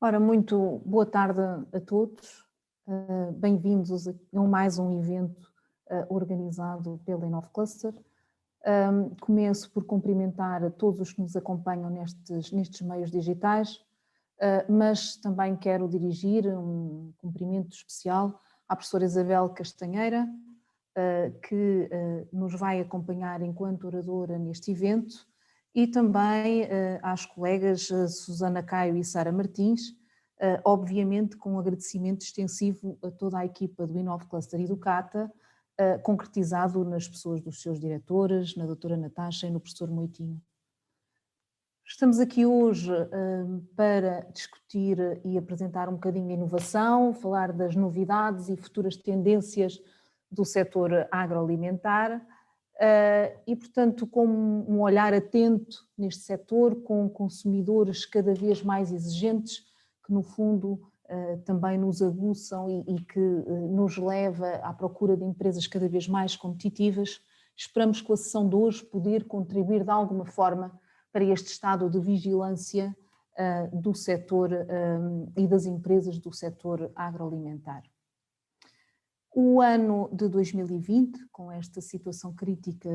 Ora, muito boa tarde a todos, bem-vindos a mais um evento organizado pela Inove Cluster. Começo por cumprimentar a todos os que nos acompanham nestes meios digitais, mas também quero dirigir um cumprimento especial à professora Isabel Castanheira, que nos vai acompanhar enquanto oradora neste evento, e também às colegas Susana Caio e Sara Martins, obviamente com um agradecimento extensivo a toda a equipa do Inove Cluster e do CATA, concretizado nas pessoas dos seus diretores, na doutora Natasha e no professor Moitinho. Estamos aqui hoje para discutir e apresentar um bocadinho a inovação, falar das novidades e futuras tendências do setor agroalimentar, e, portanto, com um olhar atento neste setor, com consumidores cada vez mais exigentes, que no fundo também nos aguçam e que nos leva à procura de empresas cada vez mais competitivas. Esperamos com a sessão de hoje poder contribuir de alguma forma para este estado de vigilância do setor e das empresas do setor agroalimentar. O ano de 2020, com esta situação crítica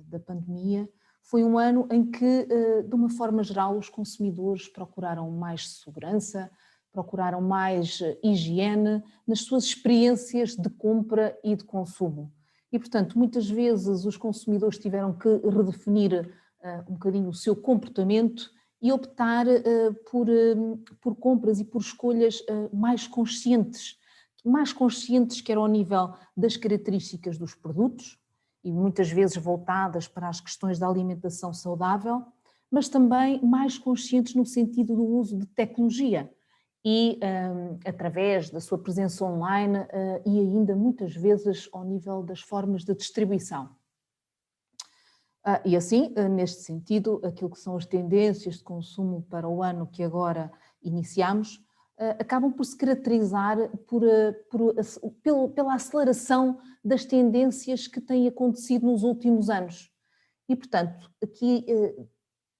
da pandemia, foi um ano em que, de uma forma geral, os consumidores procuraram mais segurança, procuraram mais higiene nas suas experiências de compra e de consumo. E, portanto, muitas vezes os consumidores tiveram que redefinir um bocadinho o seu comportamento e optar por compras e por escolhas mais conscientes, quer ao nível das características dos produtos, e muitas vezes voltadas para as questões da alimentação saudável, mas também mais conscientes no sentido do uso de tecnologia e através da sua presença online e ainda muitas vezes ao nível das formas de distribuição. E assim, neste sentido, aquilo que são as tendências de consumo para o ano que agora iniciamos, acabam por se caracterizar pela aceleração das tendências que têm acontecido nos últimos anos. E, portanto, aqui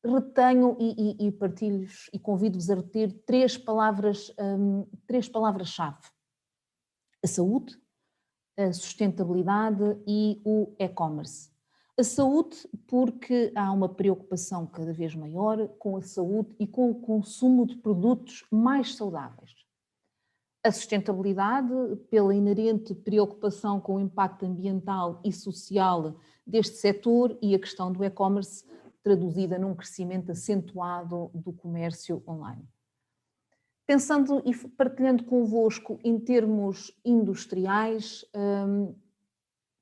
retenho e partilho-vos e convido-vos a reter três palavras-chave: a saúde, a sustentabilidade e o e-commerce. A saúde, porque há uma preocupação cada vez maior com a saúde e com o consumo de produtos mais saudáveis. A sustentabilidade, pela inerente preocupação com o impacto ambiental e social deste setor, e a questão do e-commerce, traduzida num crescimento acentuado do comércio online. Pensando e partilhando convosco em termos industriais,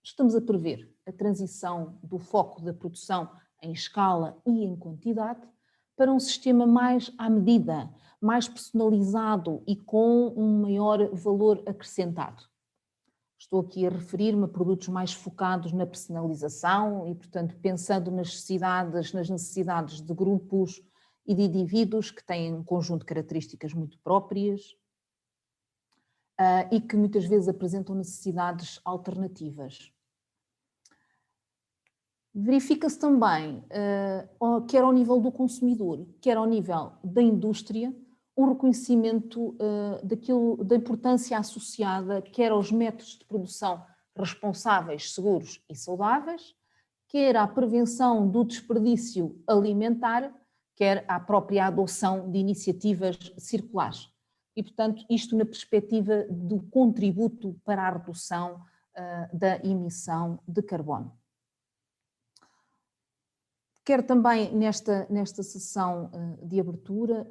estamos a prever a transição do foco da produção em escala e em quantidade para um sistema mais à medida, mais personalizado e com um maior valor acrescentado. Estou aqui a referir-me a produtos mais focados na personalização e, portanto, pensando nas necessidades de grupos e de indivíduos que têm um conjunto de características muito próprias e que muitas vezes apresentam necessidades alternativas. Verifica-se também, quer ao nível do consumidor, quer ao nível da indústria, um reconhecimento da importância associada quer aos métodos de produção responsáveis, seguros e saudáveis, quer à prevenção do desperdício alimentar, quer à própria adoção de iniciativas circulares. E, portanto, isto na perspectiva do contributo para a redução da emissão de carbono. Quero também, nesta sessão de abertura,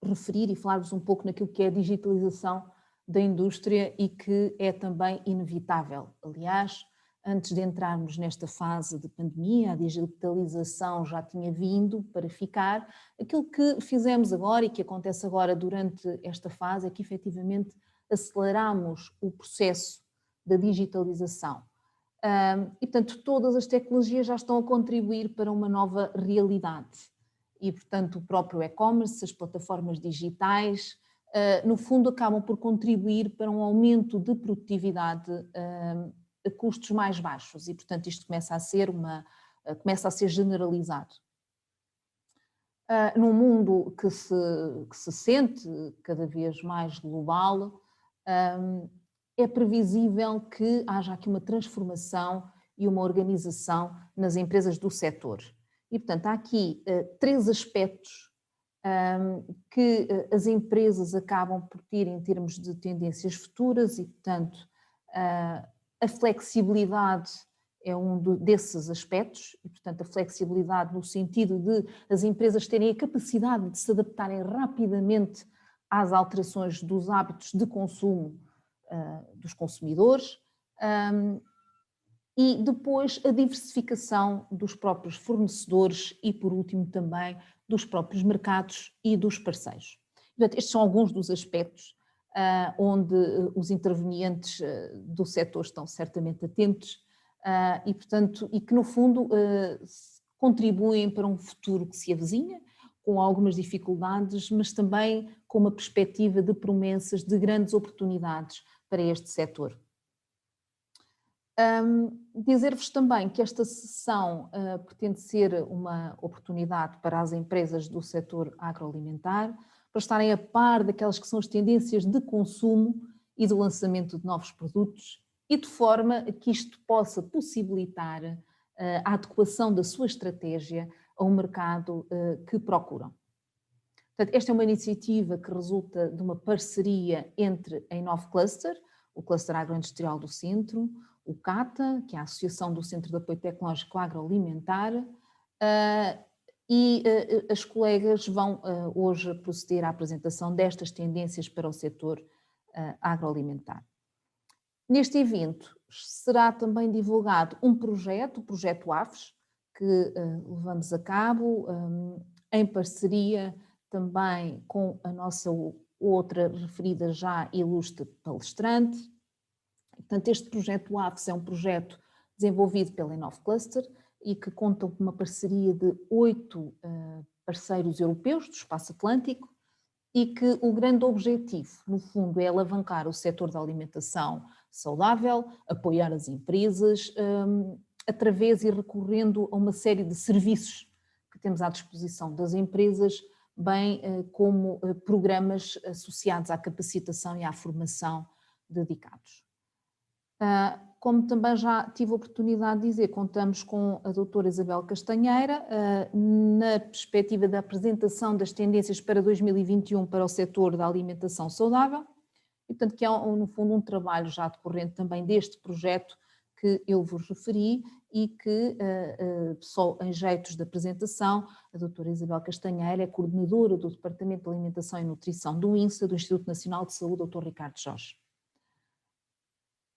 referir e falar-vos um pouco naquilo que é a digitalização da indústria e que é também inevitável. Aliás, antes de entrarmos nesta fase de pandemia, a digitalização já tinha vindo para ficar. Aquilo que fizemos agora e que acontece agora durante esta fase é que efetivamente aceleramos o processo da digitalização. E, portanto, todas as tecnologias já estão a contribuir para uma nova realidade. E, portanto, o próprio e-commerce, as plataformas digitais, no fundo acabam por contribuir para um aumento de produtividade a custos mais baixos e, portanto, isto começa a ser generalizado. Num mundo que se sente cada vez mais global, é previsível que haja aqui uma transformação e uma organização nas empresas do setor. E, portanto, há aqui 3 aspectos que as empresas acabam por ter em termos de tendências futuras e, portanto, a flexibilidade é desses aspectos e, portanto, a flexibilidade no sentido de as empresas terem a capacidade de se adaptarem rapidamente às alterações dos hábitos de consumo dos consumidores, e depois a diversificação dos próprios fornecedores e, por último, também dos próprios mercados e dos parceiros. Portanto, estes são alguns dos aspectos onde os intervenientes do setor estão certamente atentos e, portanto, e que no fundo contribuem para um futuro que se avizinha, com algumas dificuldades, mas também com uma perspectiva de promessas de grandes oportunidades para este setor. Dizer-vos também que esta sessão pretende ser uma oportunidade para as empresas do setor agroalimentar, para estarem a par daquelas que são as tendências de consumo e do lançamento de novos produtos e de forma que isto possa possibilitar a adequação da sua estratégia a um mercado que procuram. Portanto, esta é uma iniciativa que resulta de uma parceria entre a Inove Cluster, o Cluster Agroindustrial do Centro, o CATA, que é a Associação do Centro de Apoio Tecnológico Agroalimentar, e as colegas vão hoje proceder à apresentação destas tendências para o setor agroalimentar. Neste evento será também divulgado um projeto, o Projeto AFES, que levamos a cabo em parceria também com a nossa outra referida já ilustre palestrante. Portanto, este projeto AFES é um projeto desenvolvido pela Inove Cluster e que conta com uma parceria de 8 parceiros europeus do espaço atlântico e que o grande objetivo, no fundo, é alavancar o setor da alimentação saudável, apoiar as empresas, através e recorrendo a uma série de serviços que temos à disposição das empresas, bem como programas associados à capacitação e à formação dedicados. Como também já tive a oportunidade de dizer, contamos com a doutora Isabel Castanheira na perspectiva da apresentação das tendências para 2021 para o setor da alimentação saudável e, portanto, que é no fundo um trabalho já decorrente também deste projeto que eu vos referi e que, só em jeitos de apresentação, a doutora Isabel Castanheira é coordenadora do Departamento de Alimentação e Nutrição do INSA, do Instituto Nacional de Saúde, Dr. Ricardo Jorge.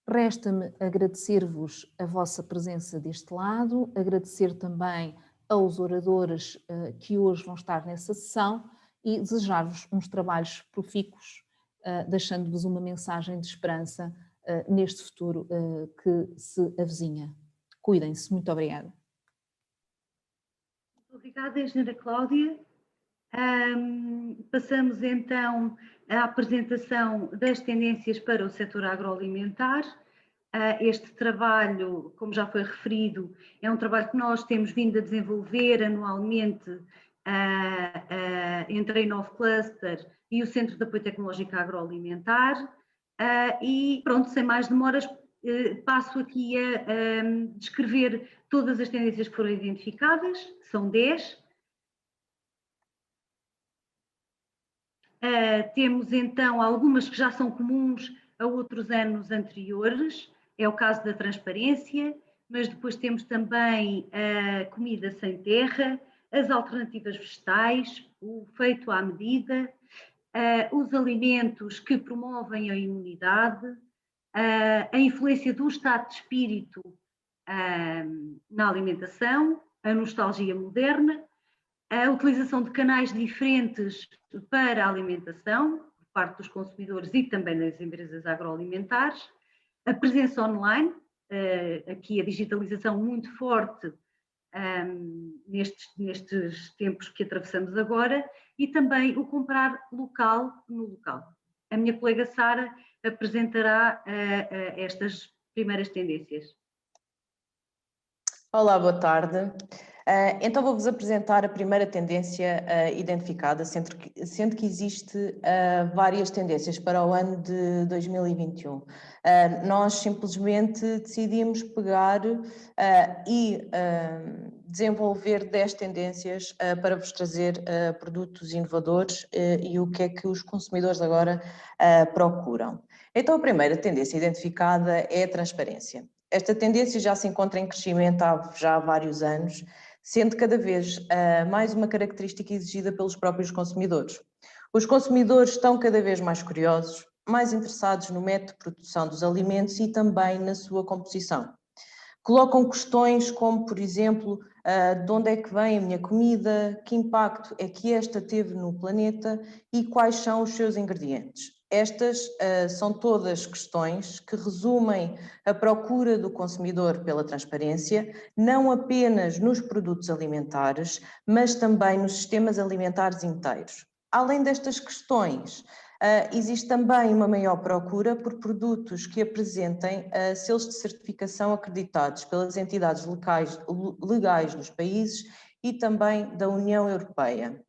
Resta-me agradecer-vos a vossa presença deste lado, agradecer também aos oradores que hoje vão estar nessa sessão e desejar-vos uns trabalhos profícuos, deixando-vos uma mensagem de esperança neste futuro que se avizinha. Cuidem-se. Muito obrigada. Obrigada, Engenheira Cláudia. Passamos então à apresentação das tendências para o setor agroalimentar. Este trabalho, como já foi referido, é um trabalho que nós temos vindo a desenvolver anualmente entre a Inove Cluster e o Centro de Apoio Tecnológico Agroalimentar. E pronto, sem mais demoras, passo aqui a descrever todas as tendências que foram identificadas, são 10. Temos então algumas que já são comuns a outros anos anteriores, é o caso da transparência, mas depois temos também a comida sem terra, as alternativas vegetais, o feito à medida, os alimentos que promovem a imunidade, a influência do estado de espírito na alimentação, a nostalgia moderna, a utilização de canais diferentes para a alimentação, por parte dos consumidores e também das empresas agroalimentares, a presença online, aqui a digitalização muito forte nestes tempos que atravessamos agora, e também o comprar local no local. A minha colega Sara apresentará estas primeiras tendências. Olá, boa tarde. Então vou-vos apresentar a primeira tendência identificada, sendo que existe várias tendências para o ano de 2021. Nós simplesmente decidimos pegar e desenvolver 10 tendências para vos trazer produtos inovadores e o que é que os consumidores agora procuram. Então a primeira tendência identificada é a transparência. Esta tendência já se encontra em crescimento já há vários anos, sendo cada vez mais uma característica exigida pelos próprios consumidores. Os consumidores estão cada vez mais curiosos, mais interessados no método de produção dos alimentos e também na sua composição. Colocam questões como, por exemplo, de onde é que vem a minha comida, que impacto é que esta teve no planeta e quais são os seus ingredientes. Estas são todas questões que resumem a procura do consumidor pela transparência, não apenas nos produtos alimentares, mas também nos sistemas alimentares inteiros. Além destas questões, existe também uma maior procura por produtos que apresentem selos de certificação acreditados pelas entidades legais dos países e também da União Europeia.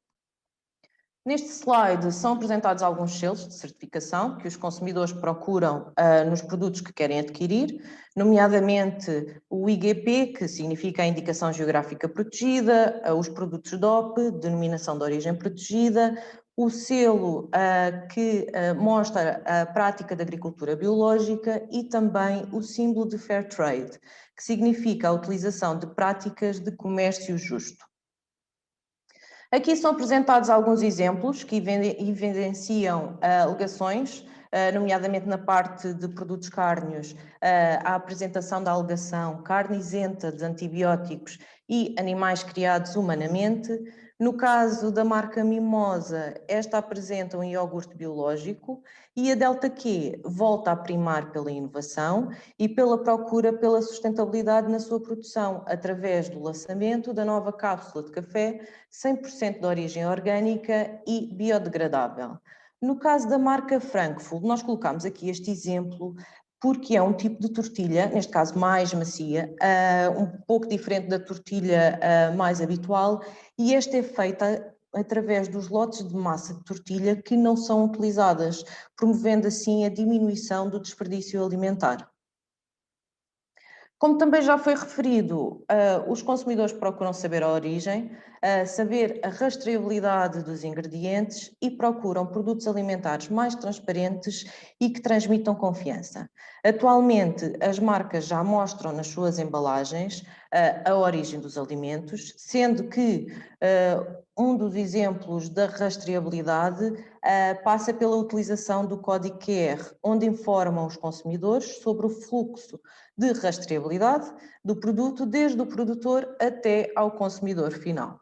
Neste slide são apresentados alguns selos de certificação que os consumidores procuram nos produtos que querem adquirir, nomeadamente o IGP, que significa a Indicação Geográfica Protegida, os produtos DOP, Denominação de Origem Protegida, o selo que mostra a prática da agricultura biológica e também o símbolo de Fair Trade, que significa a utilização de práticas de comércio justo. Aqui são apresentados alguns exemplos que evidenciam alegações, nomeadamente na parte de produtos cárneos, a apresentação da alegação carne isenta de antibióticos e animais criados humanamente. No caso da marca Mimosa, esta apresenta um iogurte biológico e a Delta Q volta a primar pela inovação e pela procura pela sustentabilidade na sua produção, através do lançamento da nova cápsula de café 100% de origem orgânica e biodegradável. No caso da marca Frankfurt, nós colocamos aqui este exemplo porque é um tipo de tortilha, neste caso mais macia, um pouco diferente da tortilha mais habitual, e esta é feita através dos lotes de massa de tortilha que não são utilizadas, promovendo assim a diminuição do desperdício alimentar. Como também já foi referido, os consumidores procuram saber a origem, saber a rastreabilidade dos ingredientes e procuram produtos alimentares mais transparentes e que transmitam confiança. Atualmente, as marcas já mostram nas suas embalagens a origem dos alimentos, sendo que um dos exemplos da rastreabilidade passa pela utilização do código QR, onde informam os consumidores sobre o fluxo de rastreabilidade do produto, desde o produtor até ao consumidor final.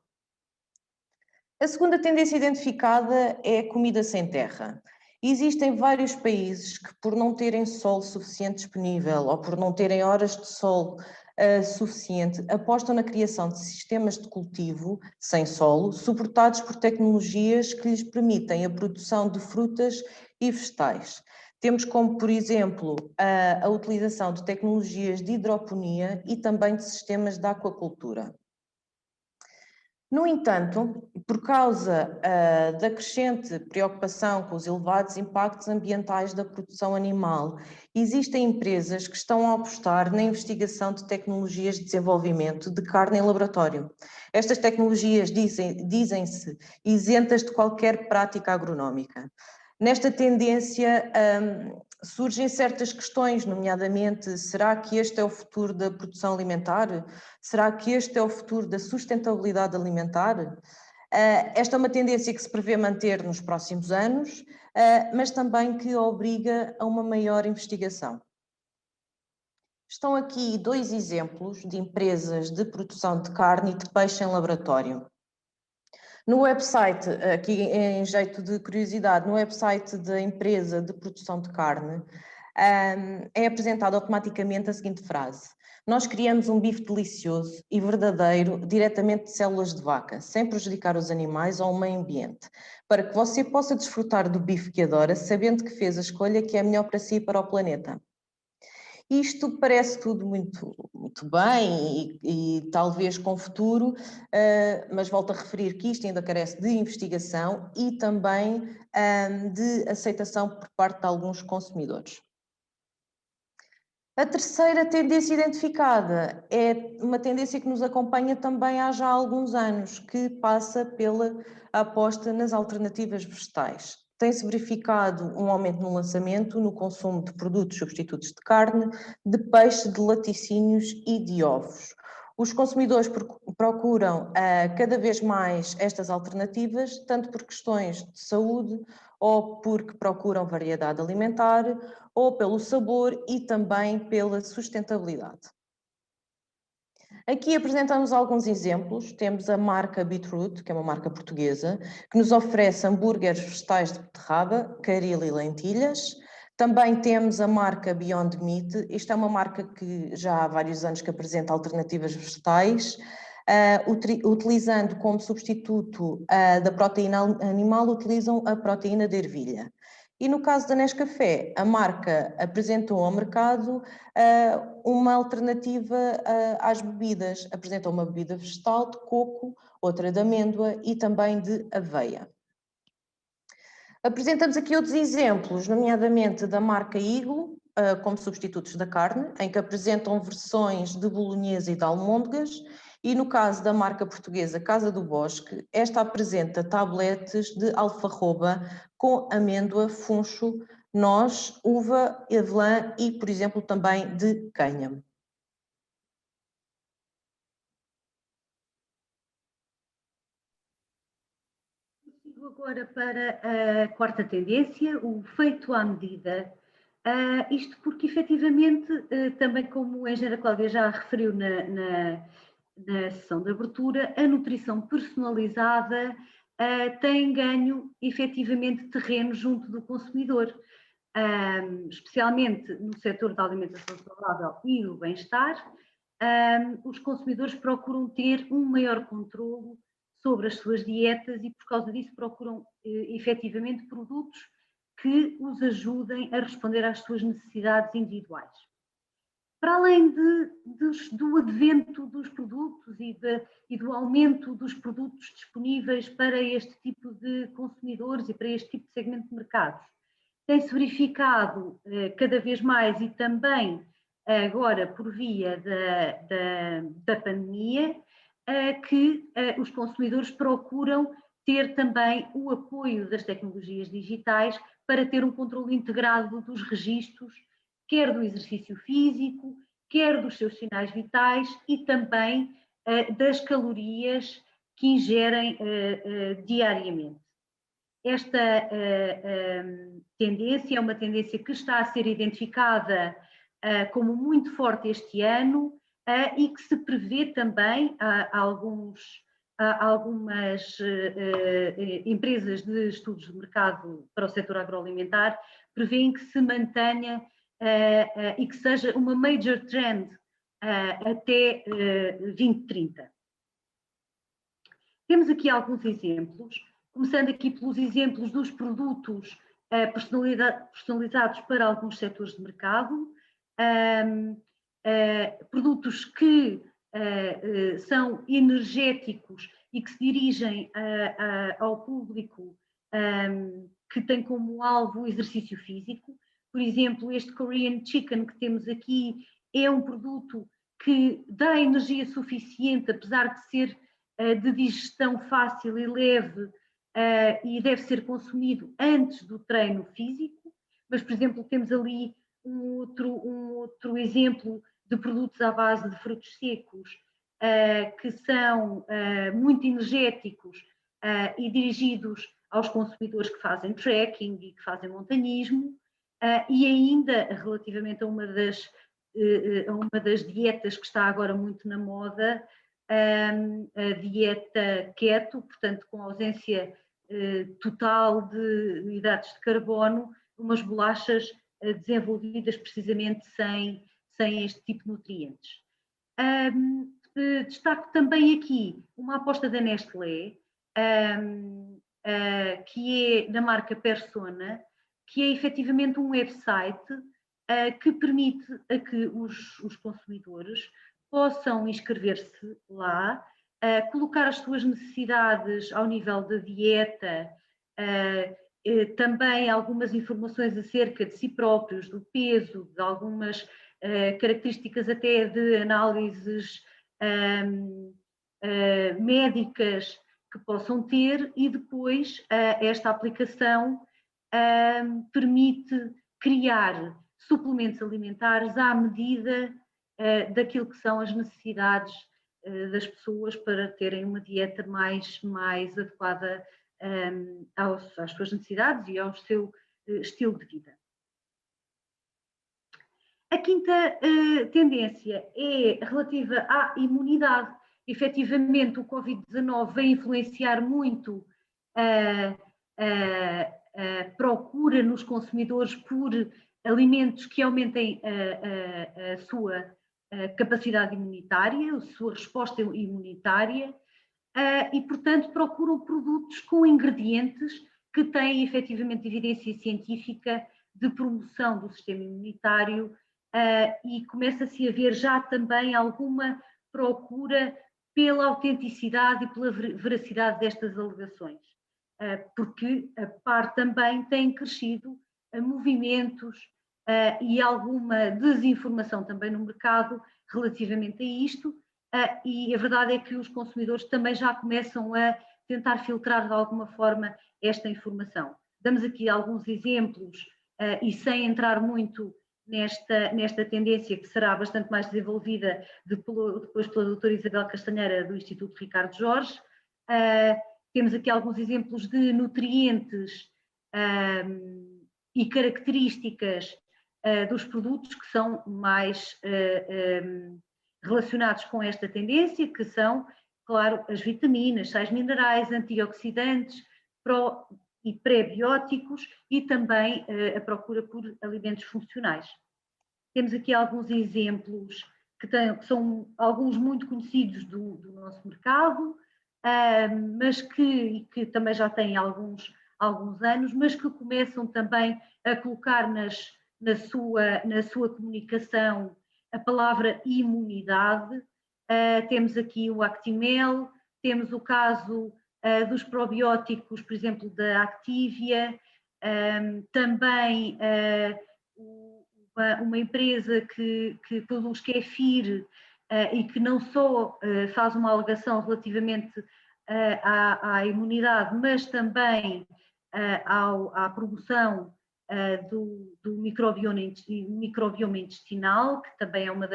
A segunda tendência identificada é a comida sem terra. Existem vários países que, por não terem sol suficiente disponível ou por não terem horas de sol suficiente, apostam na criação de sistemas de cultivo sem solo, suportados por tecnologias que lhes permitem a produção de frutas e vegetais. Temos como, por exemplo, a utilização de tecnologias de hidroponia e também de sistemas de aquacultura. No entanto, por causa da crescente preocupação com os elevados impactos ambientais da produção animal, existem empresas que estão a apostar na investigação de tecnologias de desenvolvimento de carne em laboratório. Estas tecnologias dizem-se isentas de qualquer prática agronómica. Nesta tendência surgem certas questões, nomeadamente, será que este é o futuro da produção alimentar? Será que este é o futuro da sustentabilidade alimentar? Esta é uma tendência que se prevê manter nos próximos anos, mas também que obriga a uma maior investigação. Estão aqui dois exemplos de empresas de produção de carne e de peixe em laboratório. No website, aqui em jeito de curiosidade, no website da empresa de produção de carne, é apresentada automaticamente a seguinte frase: nós criamos um bife delicioso e verdadeiro diretamente de células de vaca, sem prejudicar os animais ou o meio ambiente, para que você possa desfrutar do bife que adora, sabendo que fez a escolha que é melhor para si e para o planeta. Isto parece tudo muito bem e talvez com futuro, mas volto a referir que isto ainda carece de investigação e também de aceitação por parte de alguns consumidores. A terceira tendência identificada é uma tendência que nos acompanha também há já alguns anos, que passa pela aposta nas alternativas vegetais. Tem-se verificado um aumento no lançamento, no consumo de produtos substitutos de carne, de peixe, de laticínios e de ovos. Os consumidores procuram cada vez mais estas alternativas, tanto por questões de saúde, ou porque procuram variedade alimentar, ou pelo sabor e também pela sustentabilidade. Aqui apresentamos alguns exemplos. Temos a marca Beetroot, que é uma marca portuguesa, que nos oferece hambúrgueres vegetais de beterraba, caril e lentilhas. Também temos a marca Beyond Meat. Isto é uma marca que já há vários anos que apresenta alternativas vegetais, utilizando como substituto da proteína animal, utilizam a proteína de ervilha. E no caso da Nescafé, a marca apresentou ao mercado uma alternativa às bebidas. Apresentou uma bebida vegetal de coco, outra de amêndoa e também de aveia. Apresentamos aqui outros exemplos, nomeadamente da marca Iglo, como substitutos da carne, em que apresentam versões de bolonhesa e de almôndegas, e no caso da marca portuguesa Casa do Bosque, esta apresenta tabletes de alfarroba com amêndoa, funcho, noz, uva, avelã e, por exemplo, também de cânhamo. Sigo agora para a quarta tendência, o feito à medida. Isto porque, efetivamente, também como a engenheira Cláudia já referiu na sessão de abertura, a nutrição personalizada tem ganho, efetivamente, terreno junto do consumidor, especialmente no setor da alimentação saudável e do bem-estar. Os consumidores procuram ter um maior controlo sobre as suas dietas e, por causa disso, procuram efetivamente produtos que os ajudem a responder às suas necessidades individuais. Para além do advento dos produtos e do aumento dos produtos disponíveis para este tipo de consumidores e para este tipo de segmento de mercados, tem-se verificado cada vez mais e também agora por via da pandemia, que os consumidores procuram ter também o apoio das tecnologias digitais para ter um controle integrado dos registros, quer do exercício físico, quer dos seus sinais vitais e também das calorias que ingerem diariamente. Esta tendência é uma tendência que está a ser identificada como muito forte este ano e que se prevê também algumas empresas de estudos de mercado para o setor agroalimentar prevêem que se mantenha e que seja uma major trend até 2030. Temos aqui alguns exemplos, começando aqui pelos exemplos dos produtos personalizados para alguns setores de mercado, produtos que são energéticos e que se dirigem ao público que tem como alvo o exercício físico. Por exemplo, este Korean Chicken que temos aqui é um produto que dá energia suficiente, apesar de ser de digestão fácil e leve, e deve ser consumido antes do treino físico, mas, por exemplo, temos ali um outro exemplo de produtos à base de frutos secos, que são muito energéticos e dirigidos aos consumidores que fazem trekking e que fazem montanhismo, e ainda relativamente a uma das dietas que está agora muito na moda, a dieta keto, portanto com ausência total de hidratos de carbono, umas bolachas desenvolvidas precisamente sem este tipo de nutrientes. Destaco também aqui uma aposta da Nestlé, que é da marca Persona, que é efetivamente um website que permite a que os consumidores possam inscrever-se lá, colocar as suas necessidades ao nível da dieta, também algumas informações acerca de si próprios, do peso, de algumas características até de análises médicas que possam ter, e depois esta aplicação permite criar suplementos alimentares à medida daquilo que são as necessidades das pessoas para terem uma dieta mais adequada às suas necessidades e ao seu estilo de vida. A quinta tendência é relativa à imunidade. Efetivamente, o Covid-19 vem influenciar muito a procura nos consumidores por alimentos que aumentem a sua capacidade imunitária, a sua resposta imunitária, e, portanto, procuram produtos com ingredientes que têm efetivamente evidência científica de promoção do sistema imunitário, e começa-se a ver já também alguma procura pela autenticidade e pela veracidade destas alegações, porque a par também têm crescido movimentos e alguma desinformação também no mercado relativamente a isto, e a verdade é que os consumidores também já começam a tentar filtrar de alguma forma esta informação. Damos aqui alguns exemplos, e sem entrar muito nesta tendência que será bastante mais desenvolvida depois pela doutora Isabel Castanheira do Instituto Ricardo Jorge. Temos aqui alguns exemplos de nutrientes e características dos produtos que são mais relacionados com esta tendência, que são, claro, as vitaminas, sais minerais, antioxidantes e pré-bióticos, e também a procura por alimentos funcionais. Temos aqui alguns exemplos que são alguns muito conhecidos do nosso mercado, mas que também já têm alguns anos, mas que começam também a colocar na sua comunicação a palavra imunidade. Temos aqui o Actimel, temos o caso dos probióticos, por exemplo, da Activia, também uma empresa que produz kefir e que não só faz uma alegação relativamente à imunidade, mas também à promoção do microbioma intestinal, que também é uma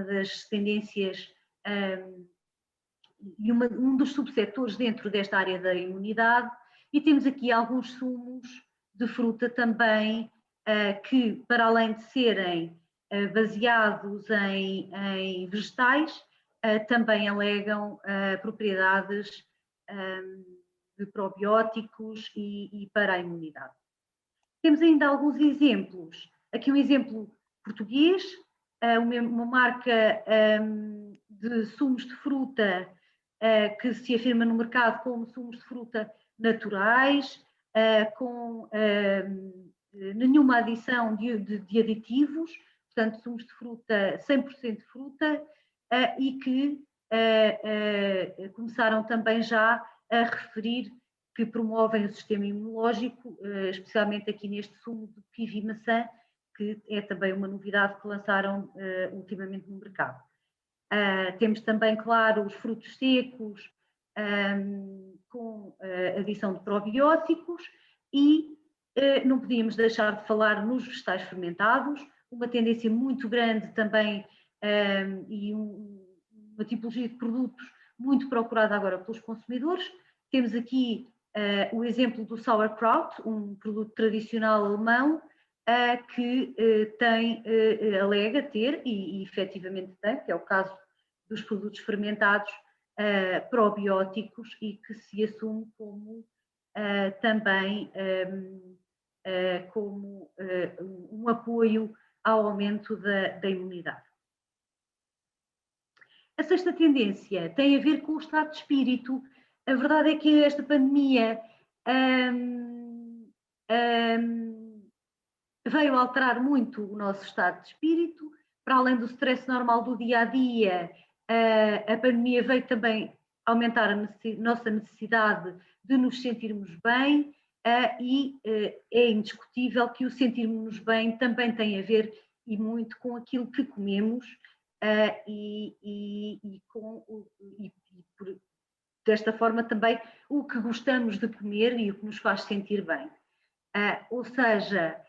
das tendências e um dos subsetores dentro desta área da imunidade. E temos aqui alguns sumos de fruta também, que, para além de serem baseados em vegetais, também alegam propriedades de probióticos e para a imunidade. Temos ainda alguns exemplos. Aqui um exemplo português, uma marca de sumos de fruta que se afirma no mercado como sumos de fruta naturais, com nenhuma adição de aditivos, portanto sumos de fruta, 100% de fruta, e que começaram também já a referir que promovem o sistema imunológico, especialmente aqui neste sumo de kiwi maçã, que é também uma novidade que lançaram ultimamente no mercado. Temos também, claro, os frutos secos com adição de probióticos, e não podíamos deixar de falar nos vegetais fermentados, uma tendência muito grande também e uma tipologia de produtos muito procurada agora pelos consumidores. Temos aqui o exemplo do sauerkraut, um produto tradicional alemão que alega ter, e efetivamente tem, que é o caso dos produtos fermentados probióticos, e que se assume como também como um apoio ao aumento da imunidade. A sexta tendência tem a ver com o estado de espírito. A verdade é que esta pandemia veio alterar muito o nosso estado de espírito. Para além do stress normal do dia-a-dia, a pandemia veio também aumentar a nossa necessidade de nos sentirmos bem, e é indiscutível que o sentirmos bem também tem a ver e muito com aquilo que comemos, desta forma também o que gostamos de comer e o que nos faz sentir bem. Ou seja,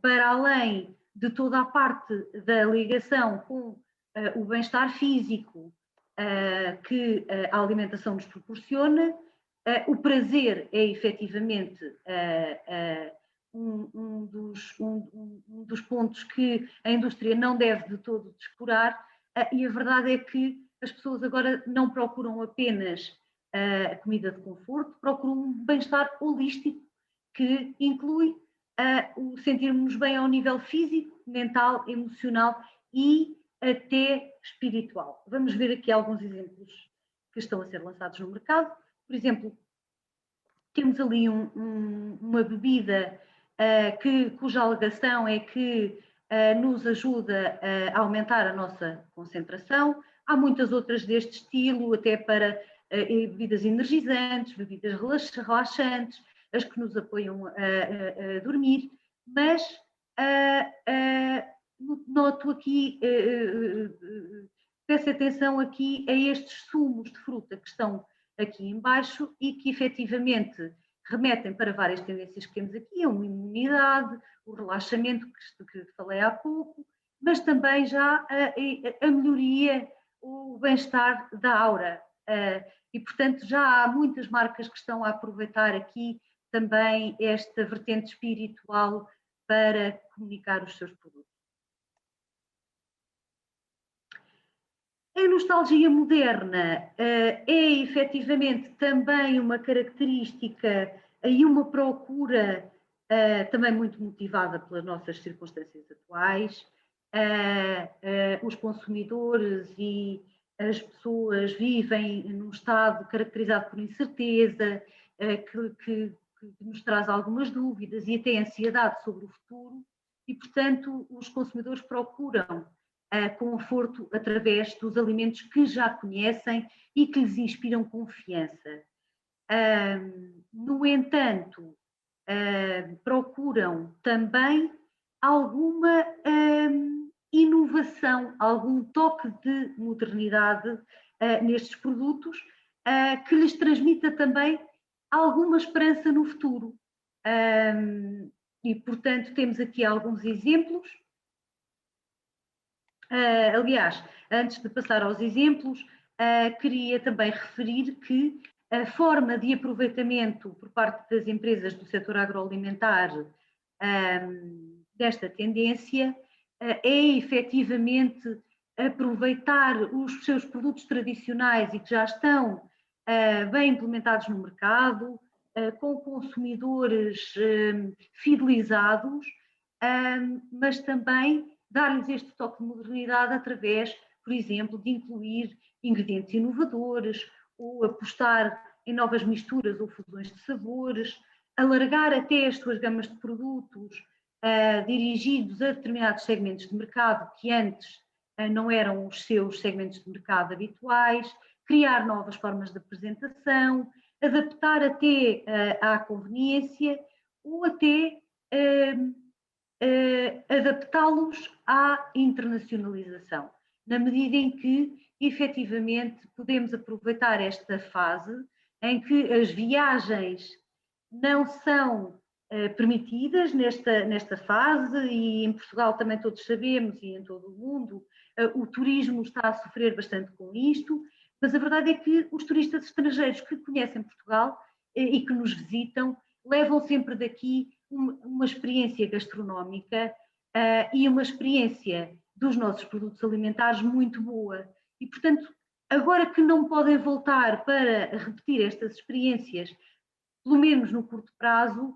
para além de toda a parte da ligação com o bem-estar físico que a alimentação nos proporciona, o prazer é efetivamente um dos pontos que a indústria não deve de todo descurar, e a verdade é que as pessoas agora não procuram apenas a comida de conforto, procuram um bem-estar holístico que inclui o sentirmos bem ao nível físico, mental, emocional e até espiritual. Vamos ver aqui alguns exemplos que estão a ser lançados no mercado. Por exemplo, temos ali uma bebida cuja alegação é que nos ajuda a aumentar a nossa concentração. Há muitas outras deste estilo, até para bebidas energizantes, bebidas relaxantes, as que nos apoiam a dormir, mas noto aqui, peço atenção aqui a estes sumos de fruta que estão aqui em baixo e que efetivamente remetem para várias tendências que temos aqui, a uma imunidade, o relaxamento que falei há pouco, mas também já a melhoria, o bem-estar da aura. E, portanto, já há muitas marcas que estão a aproveitar aqui também esta vertente espiritual para comunicar os seus produtos. A nostalgia moderna é efetivamente também uma característica e uma procura também muito motivada pelas nossas circunstâncias atuais. Os consumidores e as pessoas vivem num estado caracterizado por incerteza, que nos traz algumas dúvidas e até ansiedade sobre o futuro, e, portanto, os consumidores procuram conforto através dos alimentos que já conhecem e que lhes inspiram confiança. No entanto, procuram também alguma inovação, algum toque de modernidade nestes produtos, que lhes transmita também alguma esperança no futuro. E, portanto, temos aqui alguns exemplos. Aliás, antes de passar aos exemplos, queria também referir que a forma de aproveitamento por parte das empresas do setor agroalimentar desta tendência é efetivamente aproveitar os seus produtos tradicionais e que já estão bem implementados no mercado, com consumidores fidelizados, mas também dar-lhes este toque de modernidade através, por exemplo, de incluir ingredientes inovadores ou apostar em novas misturas ou fusões de sabores, alargar até as suas gamas de produtos dirigidos a determinados segmentos de mercado que antes não eram os seus segmentos de mercado habituais, criar novas formas de apresentação, adaptar até à conveniência ou até adaptá-los à internacionalização, na medida em que, efetivamente, podemos aproveitar esta fase em que as viagens não são permitidas nesta fase, e em Portugal também todos sabemos, e em todo o mundo, o turismo está a sofrer bastante com isto, mas a verdade é que os turistas estrangeiros que conhecem Portugal e que nos visitam levam sempre daqui uma experiência gastronómica e uma experiência dos nossos produtos alimentares muito boa. E, portanto, agora que não podem voltar para repetir estas experiências, pelo menos no curto prazo,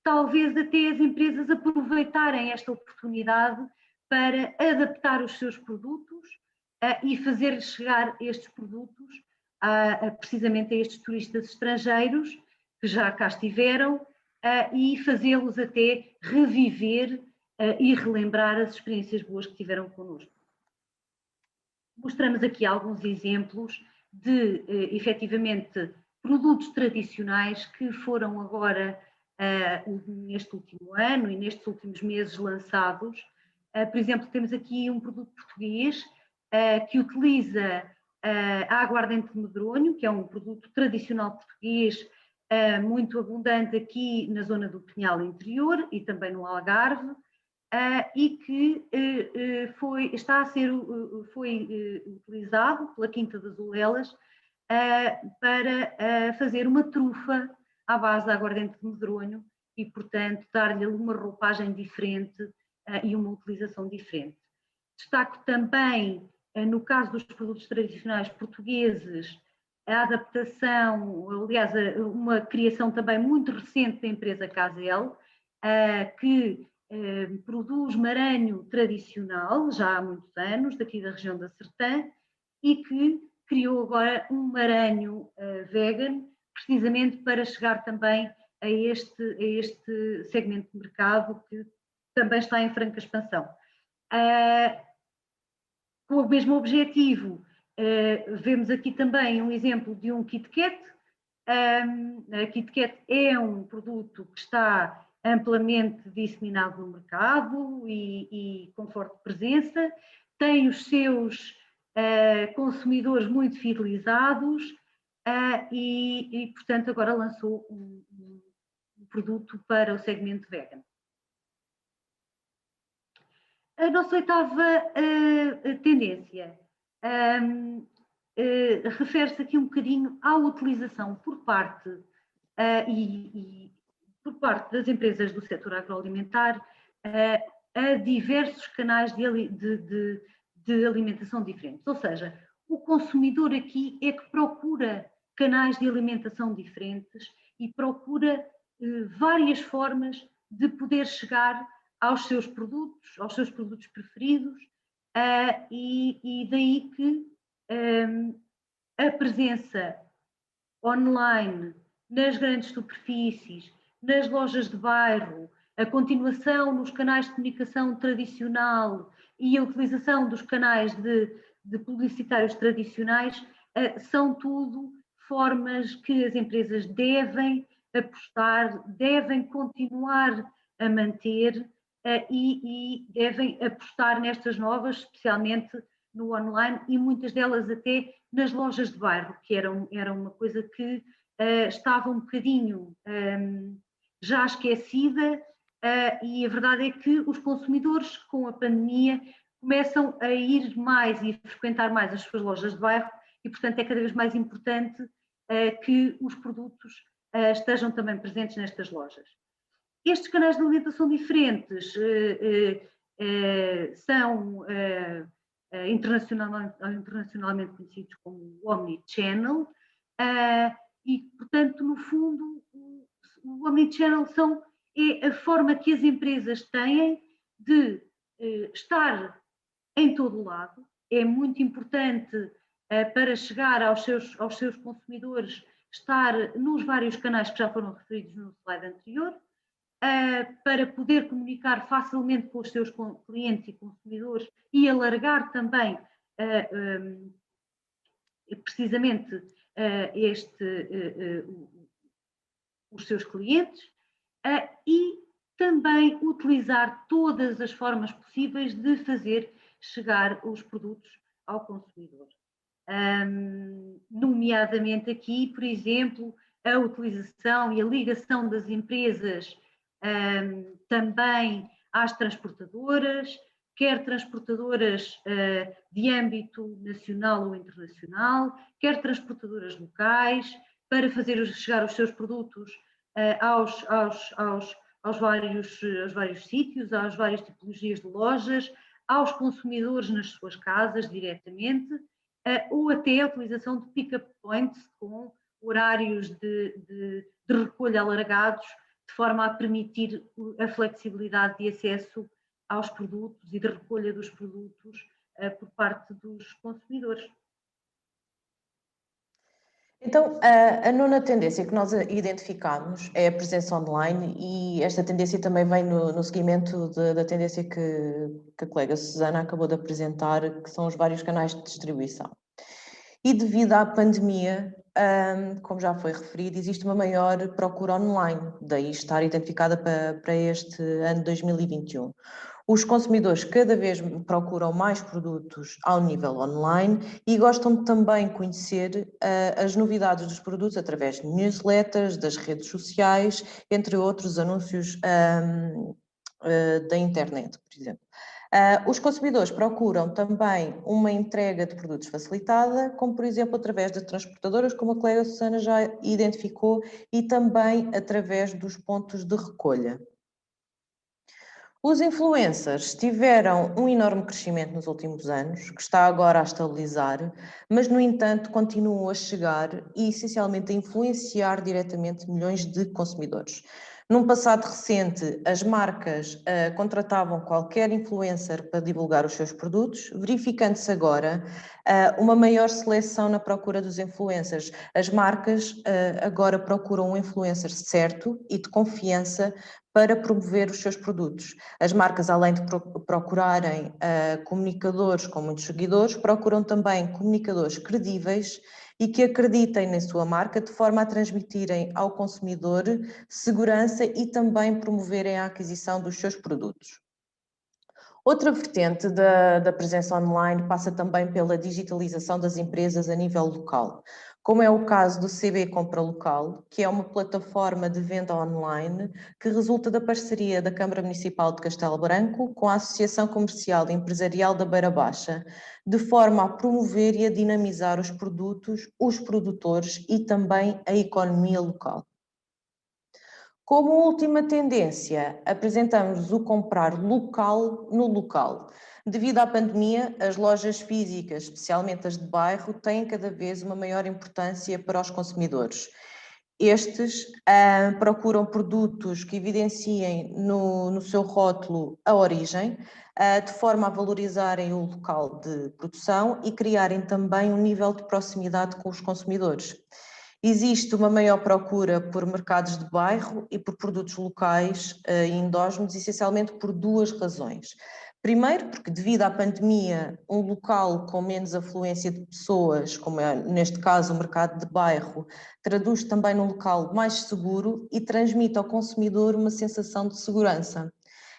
talvez até as empresas aproveitarem esta oportunidade para adaptar os seus produtos e fazer chegar estes produtos precisamente a estes turistas estrangeiros que já cá estiveram e fazê-los até reviver e relembrar as experiências boas que tiveram connosco. Mostramos aqui alguns exemplos de, efetivamente, produtos tradicionais que foram agora, neste último ano e nestes últimos meses, lançados. Por exemplo, temos aqui um produto português que utiliza a aguardente de medronho, que é um produto tradicional português muito abundante aqui na zona do Pinhal Interior e também no Algarve, e que está a ser utilizado pela Quinta das Olelas para fazer uma trufa à base da aguardente de medronho e, portanto, dar-lhe uma roupagem diferente e uma utilização diferente. Destaco também, no caso dos produtos tradicionais portugueses, a adaptação, aliás, uma criação também muito recente da empresa Casel, que produz maranho tradicional, já há muitos anos, daqui da região da Sertã, e que criou agora um maranho vegan, precisamente para chegar também a este segmento de mercado que também está em franca expansão. Com o mesmo objetivo, vemos aqui também um exemplo de um Kit Kat. A Kit Kat é um produto que está amplamente disseminado no mercado e com forte presença, tem os seus consumidores muito fidelizados e, portanto, agora lançou um produto para o segmento vegan. A nossa oitava tendência refere-se aqui um bocadinho à utilização por parte por parte das empresas do setor agroalimentar a diversos canais de alimentação diferentes. Ou seja, o consumidor aqui é que procura canais de alimentação diferentes e procura várias formas de poder chegar aos seus produtos preferidos, e daí que a presença online nas grandes superfícies, nas lojas de bairro, a continuação nos canais de comunicação tradicional e a utilização dos canais de publicitários tradicionais são tudo formas que as empresas devem apostar, devem continuar a manter e devem apostar nestas novas, especialmente no online e muitas delas até nas lojas de bairro, que era uma coisa que estava um bocadinho já esquecida e a verdade é que os consumidores com a pandemia começam a ir mais e a frequentar mais as suas lojas de bairro e, portanto, é cada vez mais importante que os produtos estejam também presentes nestas lojas. Estes canais de alimentação diferentes são internacionalmente conhecidos como Omnichannel e, portanto, no fundo, o Omnichannel é a forma que as empresas têm de estar em todo o lado. É muito importante para chegar aos seus consumidores estar nos vários canais que já foram referidos no slide anterior, para poder comunicar facilmente com os seus clientes e consumidores e alargar também precisamente os seus clientes e também utilizar todas as formas possíveis de fazer chegar os produtos ao consumidor. Nomeadamente aqui, por exemplo, a utilização e a ligação das empresas também às transportadoras, quer transportadoras de âmbito nacional ou internacional, quer transportadoras locais, para fazer chegar os seus produtos aos vários sítios, às várias tipologias de lojas, aos consumidores nas suas casas diretamente, ou até a utilização de pick-up points com horários de recolha alargados, de forma a permitir a flexibilidade de acesso aos produtos e de recolha dos produtos por parte dos consumidores. Então, a nona tendência que nós identificamos é a presença online e esta tendência também vem no seguimento da tendência que a colega Susana acabou de apresentar, que são os vários canais de distribuição. E devido à pandemia, como já foi referido, existe uma maior procura online, daí estar identificada para este ano 2021. Os consumidores cada vez procuram mais produtos ao nível online e gostam de também conhecer as novidades dos produtos através de newsletters, das redes sociais, entre outros anúncios da internet, por exemplo. Os consumidores procuram também uma entrega de produtos facilitada, como por exemplo através de transportadoras, como a colega Susana já identificou, e também através dos pontos de recolha. Os influencers tiveram um enorme crescimento nos últimos anos, que está agora a estabilizar, mas, no entanto, continuam a chegar e, essencialmente, a influenciar diretamente milhões de consumidores. Num passado recente, as marcas contratavam qualquer influencer para divulgar os seus produtos, verificando-se agora uma maior seleção na procura dos influencers. As marcas agora procuram um influencer certo e de confiança para promover os seus produtos. As marcas, além de procurarem comunicadores com muitos seguidores, procuram também comunicadores credíveis e que acreditem na sua marca, de forma a transmitirem ao consumidor segurança e também promoverem a aquisição dos seus produtos. Outra vertente da presença online passa também pela digitalização das empresas a nível local, como é o caso do CB Compra Local, que é uma plataforma de venda online que resulta da parceria da Câmara Municipal de Castelo Branco com a Associação Comercial e Empresarial da Beira Baixa, de forma a promover e a dinamizar os produtos, os produtores e também a economia local. Como última tendência, apresentamos o comprar local no local. Devido à pandemia, as lojas físicas, especialmente as de bairro, têm cada vez uma maior importância para os consumidores. Estes procuram produtos que evidenciem no seu rótulo a origem, de forma a valorizarem o local de produção e criarem também um nível de proximidade com os consumidores. Existe uma maior procura por mercados de bairro e por produtos locais e endógenos, essencialmente por duas razões. Primeiro, porque devido à pandemia, um local com menos afluência de pessoas, como é neste caso o mercado de bairro, traduz também num local mais seguro e transmite ao consumidor uma sensação de segurança.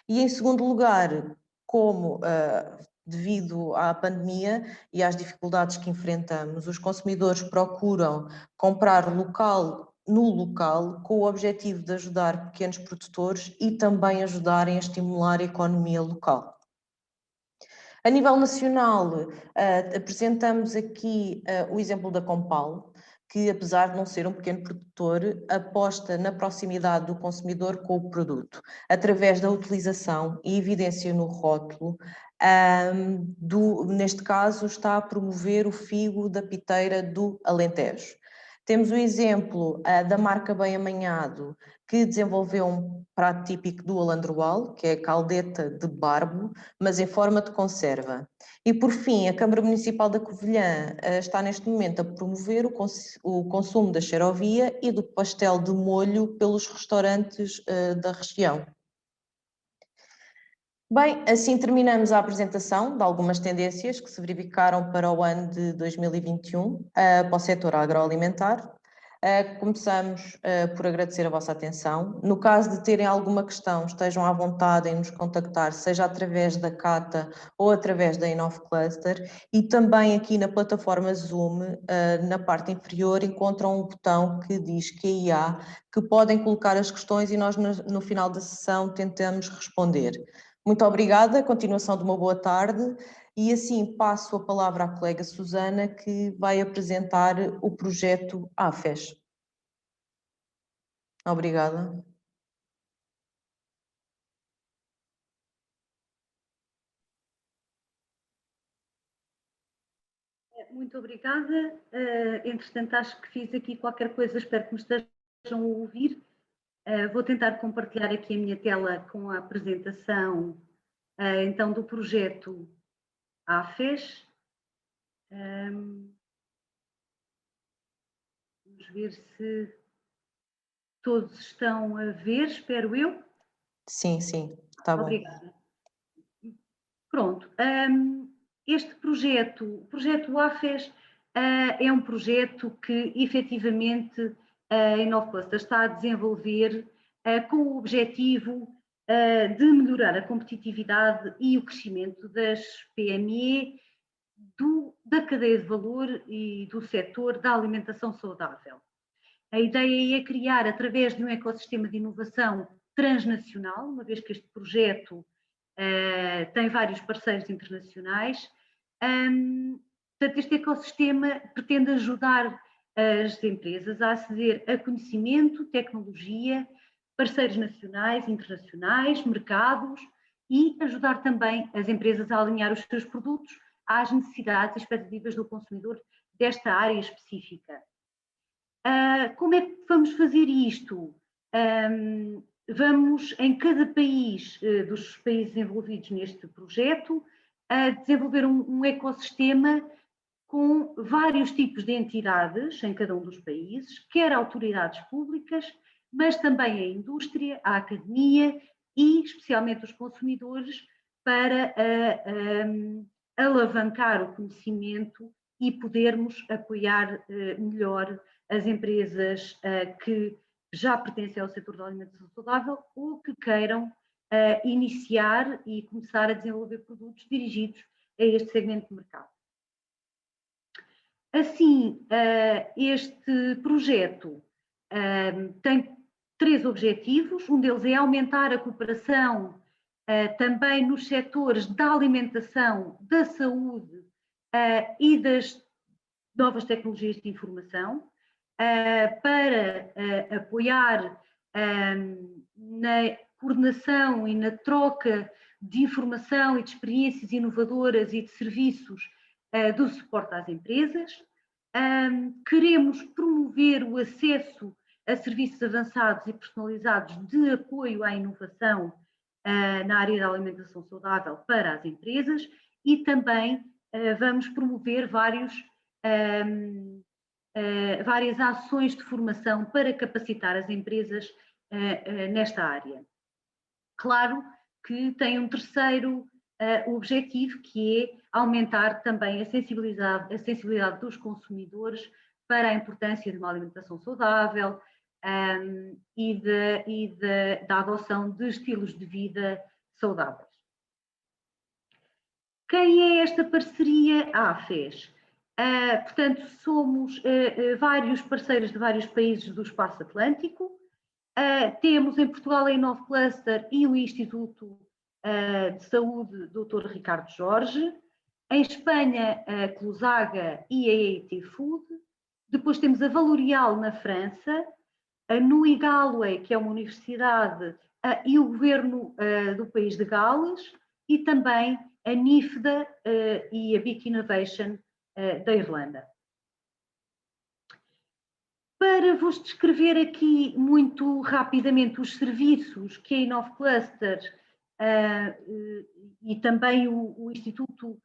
E em segundo lugar, como devido à pandemia e às dificuldades que enfrentamos, os consumidores procuram comprar no local, com o objetivo de ajudar pequenos produtores e também ajudarem a estimular a economia local. A nível nacional, apresentamos aqui o exemplo da Compal, que apesar de não ser um pequeno produtor, aposta na proximidade do consumidor com o produto, através da utilização e evidência no rótulo. Neste caso, está a promover o figo da piteira do Alentejo. Temos o exemplo da marca Bem Amanhado, que desenvolveu um prato típico do Alandroal, que é a caldeta de barbo, mas em forma de conserva. E, por fim, a Câmara Municipal da Covilhã está neste momento a promover o consumo da xerovia e do pastel de molho pelos restaurantes da região. Bem, assim terminamos a apresentação de algumas tendências que se verificaram para o ano de 2021 para o setor agroalimentar. Começamos por agradecer a vossa atenção. No caso de terem alguma questão, estejam à vontade em nos contactar, seja através da CATA ou através da Inove Cluster, e também aqui na plataforma Zoom, na parte inferior, encontram um botão que diz QIA, que podem colocar as questões e nós no final da sessão tentamos responder. Muito obrigada, continuação de uma boa tarde. E assim passo a palavra à colega Susana, que vai apresentar o projeto AFES. Obrigada. Muito obrigada. Entretanto, acho que fiz aqui qualquer coisa, espero que me estejam a ouvir. Vou tentar compartilhar aqui a minha tela com a apresentação então do projeto AFES. Vamos ver se todos estão a ver, espero eu. Sim, sim, está bom. Obrigada. Pronto, este projeto, o projeto AFES, é um projeto que efetivamente a InnovCluster está a desenvolver com o objetivo de melhorar a competitividade e o crescimento das PME, da cadeia de valor e do setor da alimentação saudável. A ideia é criar, através de um ecossistema de inovação transnacional, uma vez que este projeto tem vários parceiros internacionais. Portanto, este ecossistema pretende ajudar as empresas a aceder a conhecimento, tecnologia, parceiros nacionais, internacionais, mercados e ajudar também as empresas a alinhar os seus produtos às necessidades e expectativas do consumidor desta área específica. Como é que vamos fazer isto? Vamos, em cada país dos países envolvidos neste projeto, desenvolver um ecossistema com vários tipos de entidades em cada um dos países, quer autoridades públicas, mas também a indústria, a academia e especialmente os consumidores, para alavancar o conhecimento e podermos apoiar melhor as empresas que já pertencem ao setor da alimentação saudável ou que queiram iniciar e começar a desenvolver produtos dirigidos a este segmento de mercado. Assim, este projeto tem 3 objetivos. Um deles é aumentar a cooperação também nos setores da alimentação, da saúde e das novas tecnologias de informação, para apoiar na coordenação e na troca de informação e de experiências inovadoras e de serviços do suporte às empresas. Queremos promover o acesso a serviços avançados e personalizados de apoio à inovação na área da alimentação saudável para as empresas e também vamos promover várias ações de formação para capacitar as empresas nesta área. Claro que tem um terceiro objetivo, que é aumentar também a sensibilidade dos consumidores para a importância de uma alimentação saudável e da adoção de estilos de vida saudáveis. Quem é esta parceria AFES? Portanto, somos vários parceiros de vários países do espaço atlântico. Temos em Portugal a InnovCluster e o Instituto de Saúde Dr. Ricardo Jorge. Em Espanha, a Clusaga e a EIT Food. Depois temos a Valorial na França, a Nui Galway, que é uma universidade, e o governo do país de Gales, e também a NIFDA e a Big Innovation da Irlanda. Para vos descrever aqui muito rapidamente os serviços que a InnovCluster e também o Instituto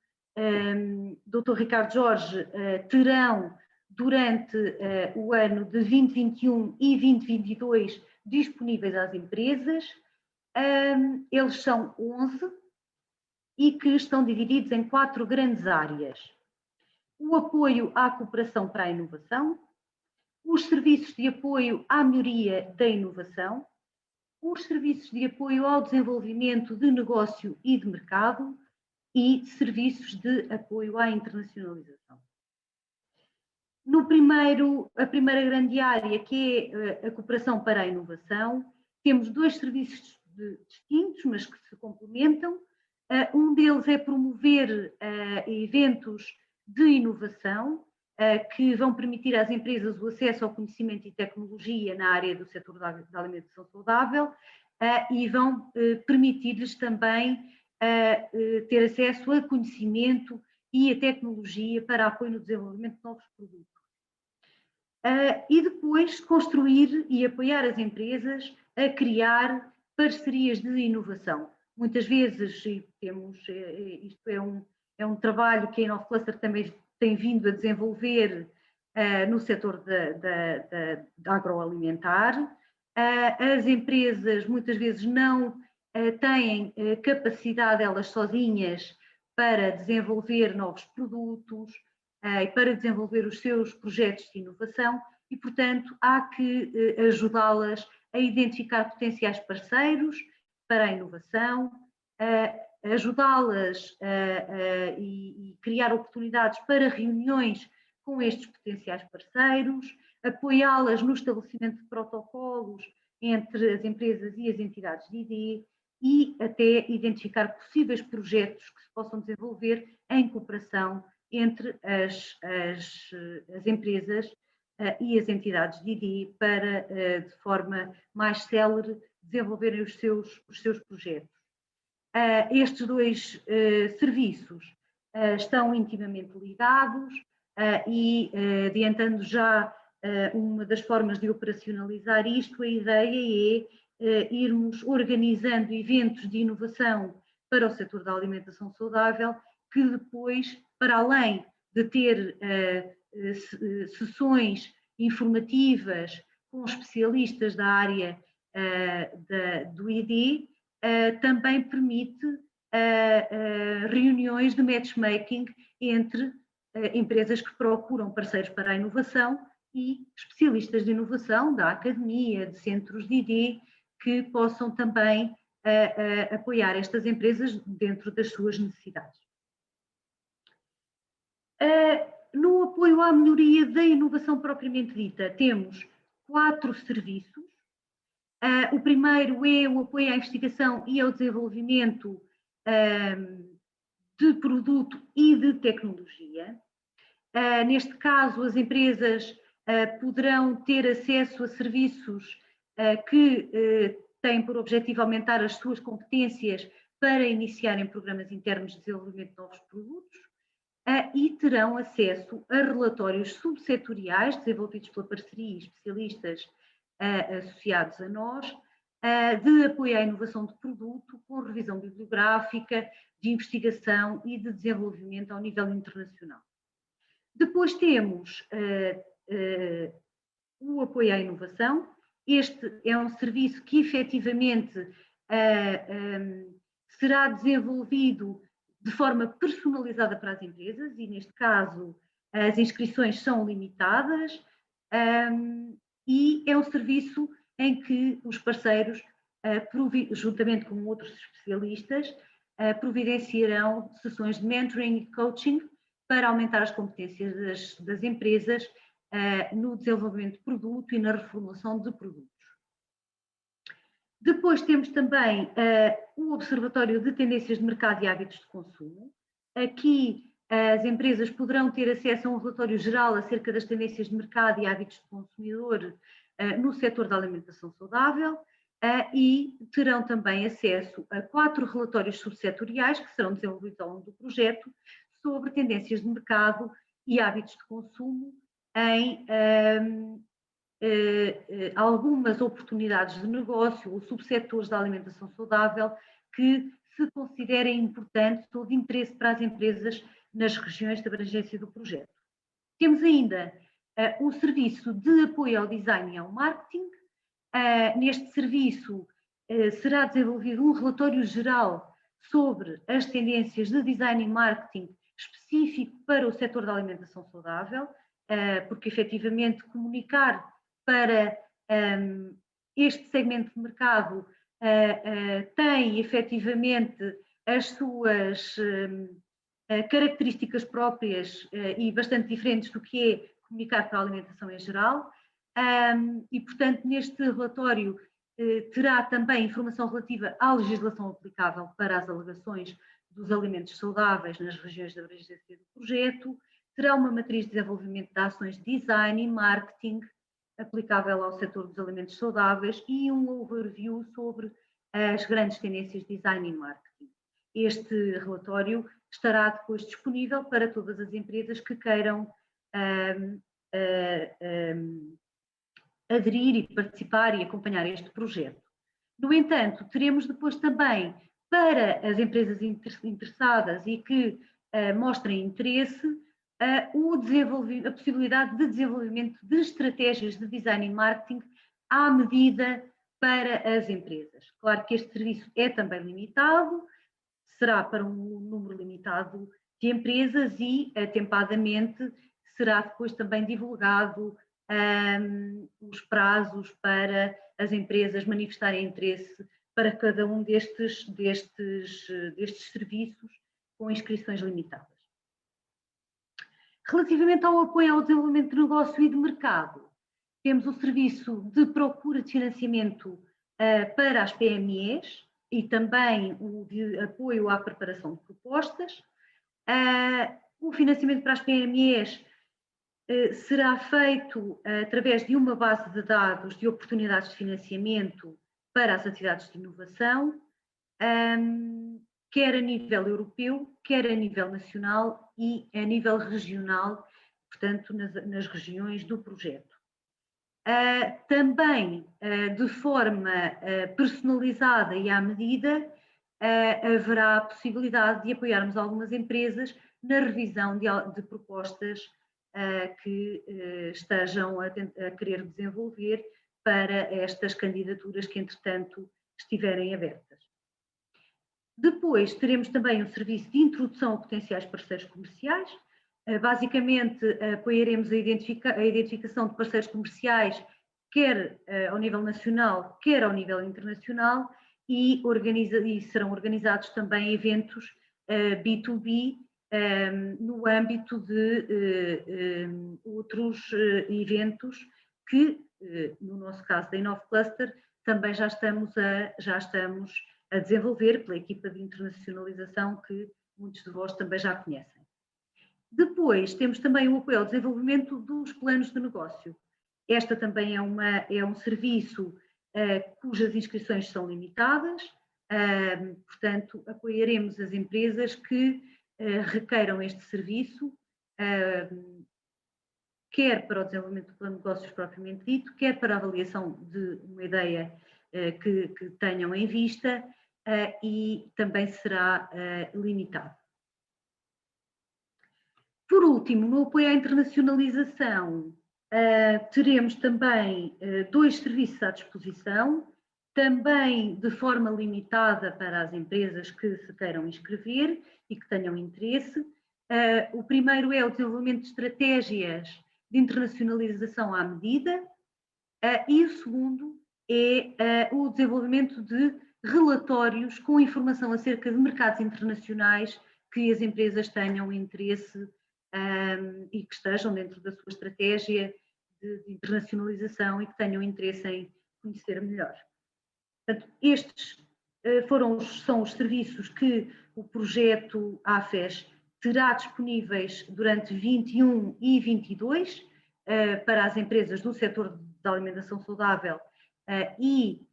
Dr. Ricardo Jorge terão durante o ano de 2021 e 2022 disponíveis às empresas. Eles são 11 e que estão divididos em 4 grandes áreas. O apoio à cooperação para a inovação, os serviços de apoio à melhoria da inovação, os serviços de apoio ao desenvolvimento de negócio e de mercado e serviços de apoio à internacionalização. A primeira grande área, que é a cooperação para a inovação, temos 2 serviços distintos, mas que se complementam. Um deles é promover eventos de inovação que vão permitir às empresas o acesso ao conhecimento e tecnologia na área do setor da alimentação saudável e vão permitir-lhes também ter acesso a conhecimento e a tecnologia para apoio no desenvolvimento de novos produtos. E depois construir e apoiar as empresas a criar parcerias de inovação. Muitas vezes isto é um trabalho que a InnovCluster também tem vindo a desenvolver no setor da agroalimentar. As empresas muitas vezes não têm capacidade elas sozinhas para desenvolver novos produtos e para desenvolver os seus projetos de inovação e, portanto, há que ajudá-las a identificar potenciais parceiros para a inovação, ajudá-las e criar oportunidades para reuniões com estes potenciais parceiros, apoiá-las no estabelecimento de protocolos entre as empresas e as entidades de ID e até identificar possíveis projetos que se possam desenvolver em cooperação entre as empresas e as entidades de ID para, de forma mais célere, desenvolverem os seus projetos. Estes dois serviços estão intimamente ligados e, adiantando já uma das formas de operacionalizar isto, a ideia é irmos organizando eventos de inovação para o setor da alimentação saudável, que depois, para além de ter sessões informativas com especialistas da área do ID, também permite reuniões de matchmaking entre empresas que procuram parceiros para a inovação e especialistas de inovação da academia, de centros de ID, que possam também apoiar estas empresas dentro das suas necessidades. No apoio à melhoria da inovação propriamente dita, temos 4 serviços. O primeiro é o apoio à investigação e ao desenvolvimento de produto e de tecnologia. Neste caso, as empresas poderão ter acesso a serviços que têm por objetivo aumentar as suas competências para iniciarem programas internos de desenvolvimento de novos produtos e terão acesso a relatórios subsetoriais desenvolvidos pela parceria e especialistas associados a nós, de apoio à inovação de produto, com revisão bibliográfica, de investigação e de desenvolvimento ao nível internacional. Depois temos o apoio à inovação. Este é um serviço que efetivamente será desenvolvido de forma personalizada para as empresas e, neste caso, as inscrições são limitadas e é um serviço em que os parceiros, juntamente com outros especialistas, providenciarão sessões de mentoring e coaching para aumentar as competências das empresas no desenvolvimento de produto e na reformulação de produtos. Depois temos também o Observatório de Tendências de Mercado e Hábitos de Consumo. Aqui as empresas poderão ter acesso a um relatório geral acerca das tendências de mercado e hábitos de consumidor no setor da alimentação saudável e terão também acesso a 4 relatórios subsetoriais que serão desenvolvidos ao longo do projeto sobre tendências de mercado e hábitos de consumo em algumas oportunidades de negócio ou subsetores da alimentação saudável que se considerem importantes ou de interesse para as empresas nas regiões de abrangência do projeto. Temos ainda um serviço de apoio ao design e ao marketing. Neste serviço será desenvolvido um relatório geral sobre as tendências de design e marketing específico para o setor da alimentação saudável, porque efetivamente comunicar para este segmento de mercado tem efetivamente as suas características próprias e bastante diferentes do que é comunicar para a alimentação em geral e, portanto, neste relatório terá também informação relativa à legislação aplicável para as alegações dos alimentos saudáveis nas regiões de abrangência do projeto, terá uma matriz de desenvolvimento de ações de design e marketing aplicável ao setor dos alimentos saudáveis e um overview sobre as grandes tendências de design e marketing. Este relatório estará depois disponível para todas as empresas que queiram aderir e participar e acompanhar este projeto. No entanto, teremos depois também, para as empresas interessadas e que mostrem interesse, a possibilidade de desenvolvimento de estratégias de design e marketing à medida para as empresas. Claro que este serviço é também limitado, será para um número limitado de empresas e, atempadamente, será depois também divulgado os prazos para as empresas manifestarem interesse para cada um destes serviços com inscrições limitadas. Relativamente ao apoio ao desenvolvimento de negócio e de mercado, temos o serviço de procura de financiamento para as PMEs e também o de apoio à preparação de propostas. O financiamento para as PMEs será feito através de uma base de dados de oportunidades de financiamento para as atividades de inovação, quer a nível europeu, quer a nível nacional e a nível regional, portanto, nas regiões do projeto. Também, de forma personalizada e à medida, haverá a possibilidade de apoiarmos algumas empresas na revisão de propostas que estejam a querer desenvolver para estas candidaturas que, entretanto, estiverem abertas. Depois, teremos também um serviço de introdução a potenciais parceiros comerciais. Basicamente, apoiaremos a identificação de parceiros comerciais, quer ao nível nacional, quer ao nível internacional, e serão organizados também eventos B2B no âmbito de outros eventos que, no nosso caso da InnovCluster, também já estamos a desenvolver pela equipa de internacionalização que muitos de vós também já conhecem. Depois, temos também o apoio ao desenvolvimento dos planos de negócio. Esta também é um serviço cujas inscrições são limitadas, portanto, apoiaremos as empresas que requeiram este serviço, quer para o desenvolvimento do plano de negócios propriamente dito, quer para a avaliação de uma ideia que tenham em vista, e também será limitado. Por último, no apoio à internacionalização, teremos também 2 serviços à disposição, também de forma limitada para as empresas que se queiram inscrever e que tenham interesse. O primeiro é o desenvolvimento de estratégias de internacionalização à medida, e o segundo é o desenvolvimento de relatórios com informação acerca de mercados internacionais que as empresas tenham interesse e que estejam dentro da sua estratégia de internacionalização e que tenham interesse em conhecer melhor. Portanto, estes são os serviços que o projeto AFES terá disponíveis durante 21 e 22 para as empresas do setor da alimentação saudável e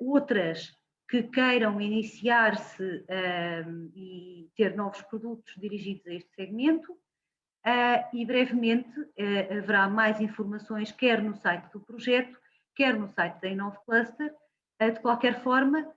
outras que queiram iniciar-se e ter novos produtos dirigidos a este segmento. E brevemente haverá mais informações, quer no site do projeto, quer no site da InnovCluster. De qualquer forma,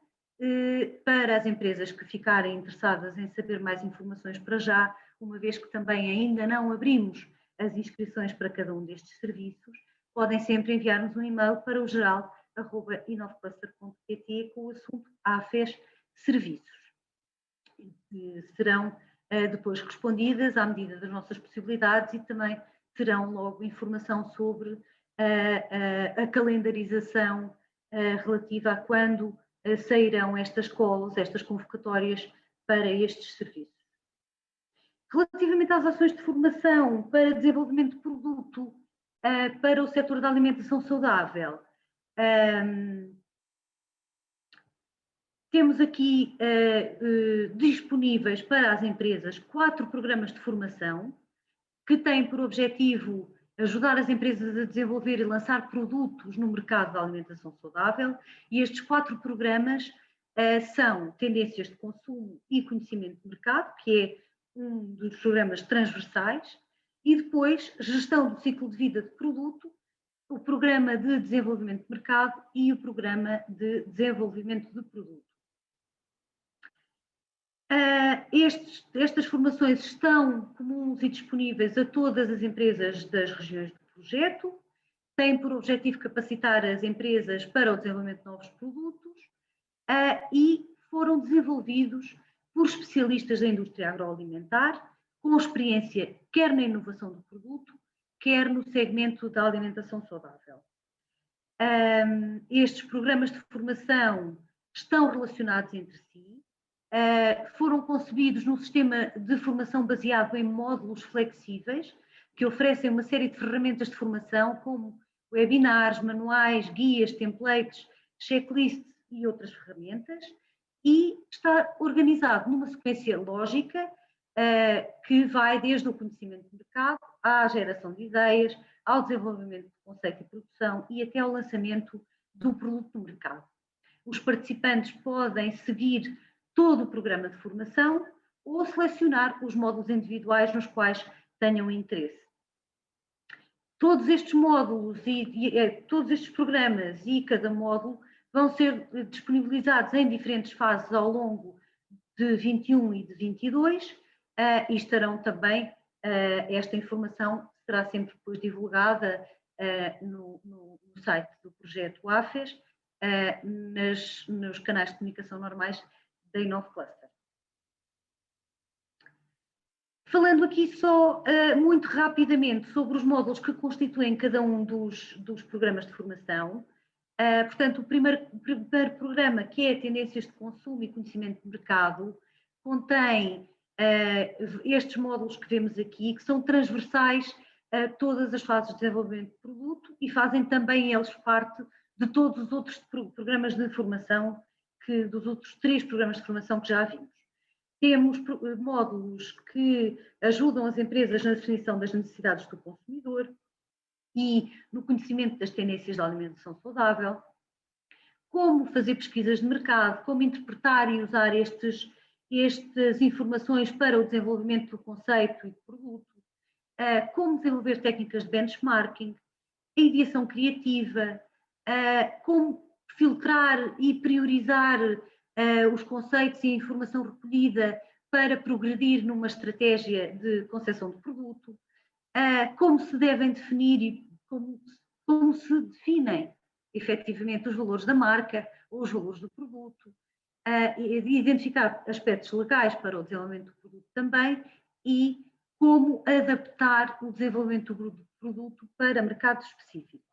para as empresas que ficarem interessadas em saber mais informações para já, uma vez que também ainda não abrimos as inscrições para cada um destes serviços, podem sempre enviar-nos um e-mail para o geral@innovcluster.pt com o assunto AFES Serviços. Que serão depois respondidas à medida das nossas possibilidades e também terão logo informação sobre a calendarização relativa a quando sairão estas calls, estas convocatórias para estes serviços. Relativamente às ações de formação para desenvolvimento de produto para o setor da alimentação saudável, temos aqui disponíveis para as empresas 4 programas de formação que têm por objetivo ajudar as empresas a desenvolver e lançar produtos no mercado da alimentação saudável, e estes 4 programas são Tendências de Consumo e Conhecimento de Mercado, que é um dos programas transversais, e depois Gestão do Ciclo de Vida de Produto, o Programa de Desenvolvimento de Mercado e o Programa de Desenvolvimento de Produto. Estas formações estão comuns e disponíveis a todas as empresas das regiões do projeto, têm por objetivo capacitar as empresas para o desenvolvimento de novos produtos e foram desenvolvidos por especialistas da indústria agroalimentar, com experiência quer na inovação do produto, quer no segmento da alimentação saudável. Estes programas de formação estão relacionados entre si, foram concebidos num sistema de formação baseado em módulos flexíveis, que oferecem uma série de ferramentas de formação, como webinars, manuais, guias, templates, checklists e outras ferramentas, e está organizado numa sequência lógica que vai desde o conhecimento de mercado à geração de ideias, ao desenvolvimento de conceito e produção e até ao lançamento do produto no mercado. Os participantes podem seguir todo o programa de formação ou selecionar os módulos individuais nos quais tenham interesse. Todos estes módulos todos estes programas e cada módulo vão ser disponibilizados em diferentes fases ao longo de 21 e de 22 e estarão também, esta informação será sempre depois divulgada no site do projeto AFES, nos canais de comunicação normais da InnovCluster. Falando aqui só muito rapidamente sobre os módulos que constituem cada um dos programas de formação. Portanto, o primeiro programa, que é Tendências de Consumo e Conhecimento de Mercado, contém estes módulos que vemos aqui, que são transversais a todas as fases de desenvolvimento de produto e fazem também eles parte de todos os outros programas de formação, dos outros 3 programas de formação que já vimos. Temos módulos que ajudam as empresas na definição das necessidades do consumidor e no conhecimento das tendências da alimentação saudável, como fazer pesquisas de mercado, como interpretar e usar estas informações para o desenvolvimento do conceito e do produto, como desenvolver técnicas de benchmarking, a ideação criativa, como filtrar e priorizar os conceitos e a informação recolhida para progredir numa estratégia de concepção de produto, como se devem definir e como se definem efetivamente os valores da marca ou os valores do produto, identificar aspectos legais para o desenvolvimento do produto também e como adaptar o desenvolvimento do produto para mercados específicos.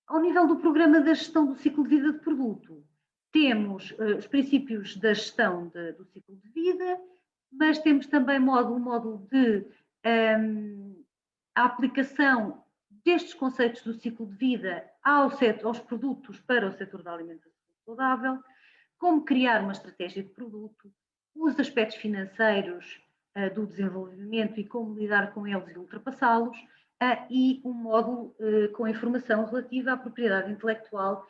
Ao nível do programa da gestão do ciclo de vida de produto, temos os princípios da gestão do ciclo de vida, mas temos também módulo de a aplicação destes conceitos do ciclo de vida aos produtos para o setor da alimentação saudável, como criar uma estratégia de produto, os aspectos financeiros do desenvolvimento e como lidar com eles e ultrapassá-los, e um módulo com informação relativa à propriedade intelectual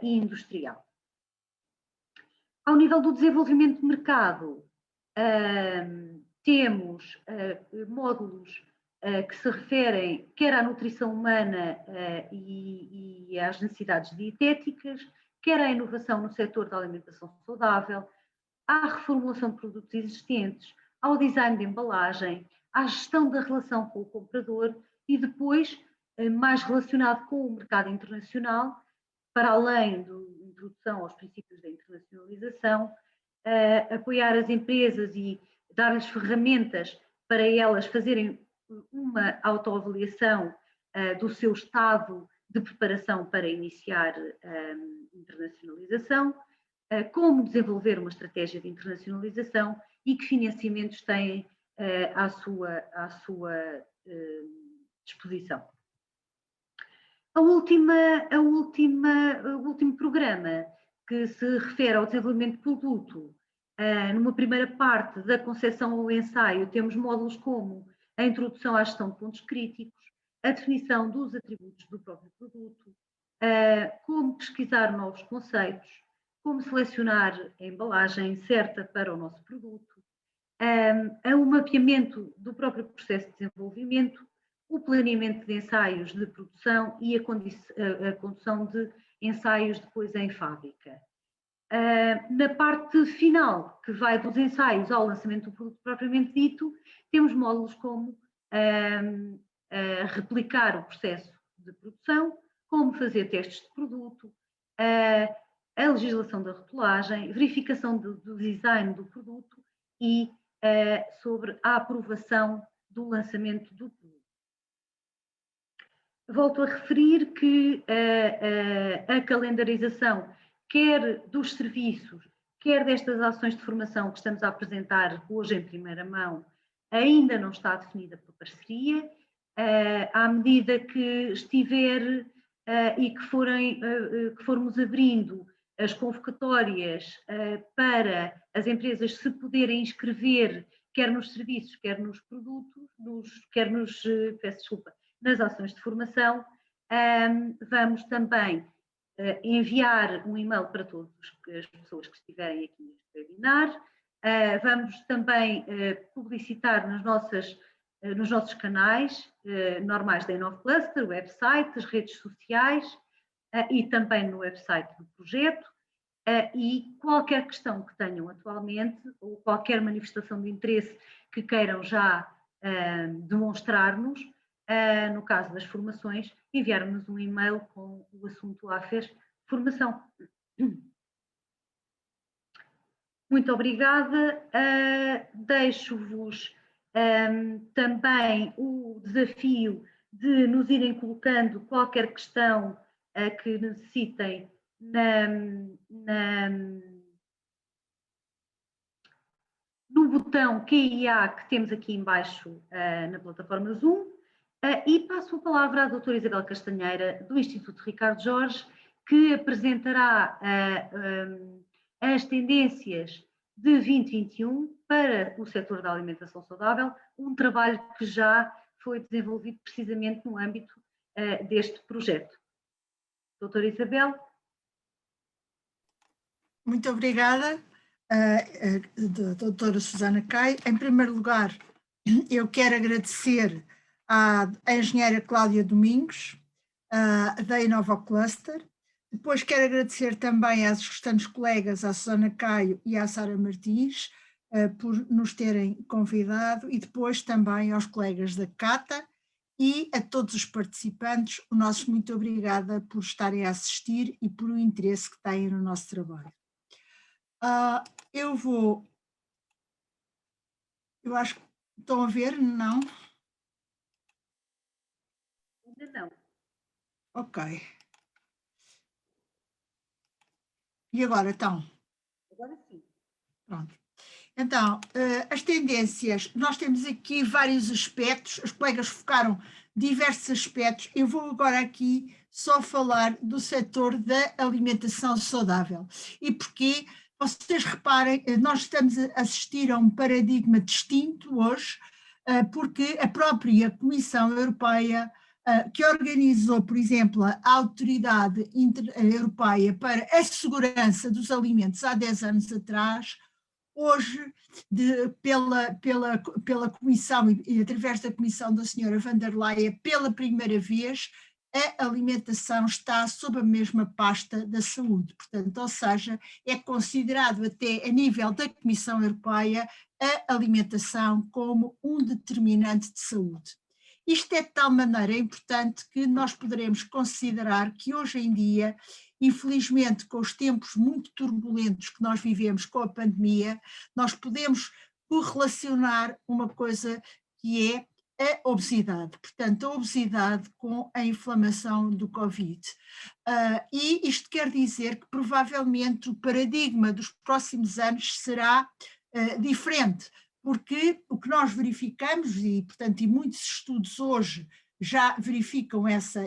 e industrial. Ao nível do desenvolvimento de mercado, temos módulos que se referem quer à nutrição humana e às necessidades dietéticas, quer à inovação no setor da alimentação saudável, à reformulação de produtos existentes, ao design de embalagem, à gestão da relação com o comprador e depois, mais relacionado com o mercado internacional, para além da introdução aos princípios da internacionalização, apoiar as empresas e dar-lhes ferramentas para elas fazerem uma autoavaliação do seu estado de preparação para iniciar a internacionalização, como desenvolver uma estratégia de internacionalização e que financiamentos têm à sua disposição. O último programa, que se refere ao desenvolvimento de produto, numa primeira parte da concepção ao ensaio, temos módulos como a introdução à gestão de pontos críticos, a definição dos atributos do próprio produto, como pesquisar novos conceitos, como selecionar a embalagem certa para o nosso produto, o mapeamento do próprio processo de desenvolvimento, o planeamento de ensaios de produção e a condução de ensaios depois em fábrica. Na parte final, que vai dos ensaios ao lançamento do produto propriamente dito, temos módulos como replicar o processo de produção, como fazer testes de produto, a legislação da rotulagem, verificação do design do produto e sobre a aprovação do lançamento do produto. Volto a referir que a calendarização, quer dos serviços, quer destas ações de formação que estamos a apresentar hoje em primeira mão, ainda não está definida por parceria. À medida que estiver e que formos abrindo as convocatórias para as empresas se poderem inscrever, quer nos serviços, quer nos produtos, nas ações de formação, vamos também enviar um e-mail para todas as pessoas que estiverem aqui neste webinar. Vamos também publicitar nos nossos canais normais da InnovCluster, o website, as redes sociais e também no website do projeto. E qualquer questão que tenham atualmente ou qualquer manifestação de interesse que queiram já demonstrar-nos, no caso das formações, enviar-nos um e-mail com o assunto AFES Formação. Muito obrigada. Deixo-vos também o desafio de nos irem colocando qualquer questão que necessitem no botão QIA que temos aqui embaixo na plataforma Zoom. E passo a palavra à doutora Isabel Castanheira, do Instituto Ricardo Jorge, que apresentará as tendências de 2021 para o setor da alimentação saudável, um trabalho que já foi desenvolvido precisamente no âmbito deste projeto. Doutora Isabel. Muito obrigada, doutora Susana Caio. Em primeiro lugar, eu quero agradecer à engenheira Cláudia Domingos, da InnovCluster. Depois quero agradecer também às restantes colegas, à Susana Caio e à Sara Martins, por nos terem convidado, e depois também aos colegas da CATA e a todos os participantes. O nosso muito obrigada por estarem a assistir e por o interesse que têm no nosso trabalho. Eu acho que estão a ver, não? Ainda não. Ok. E agora, então? Agora sim. Pronto. Então, as tendências, nós temos aqui vários aspectos, os colegas focaram diversos aspectos. Eu vou agora aqui só falar do setor da alimentação saudável. E porquê? Vocês reparem, nós estamos a assistir a um paradigma distinto hoje, porque a própria Comissão Europeia, que organizou, por exemplo, a Autoridade Europeia para a Segurança dos Alimentos há 10 anos atrás, hoje, pela Comissão e através da Comissão da senhora van der Leyen, pela primeira vez, a alimentação está sob a mesma pasta da saúde. Portanto, ou seja, é considerado até a nível da Comissão Europeia a alimentação como um determinante de saúde. Isto é de tal maneira importante que nós poderemos considerar que hoje em dia, infelizmente, com os tempos muito turbulentos que nós vivemos com a pandemia, nós podemos correlacionar uma coisa que é a obesidade, portanto, a obesidade com a inflamação do Covid. E isto quer dizer que provavelmente o paradigma dos próximos anos será diferente, porque o que nós verificamos, e portanto, e muitos estudos hoje já verificam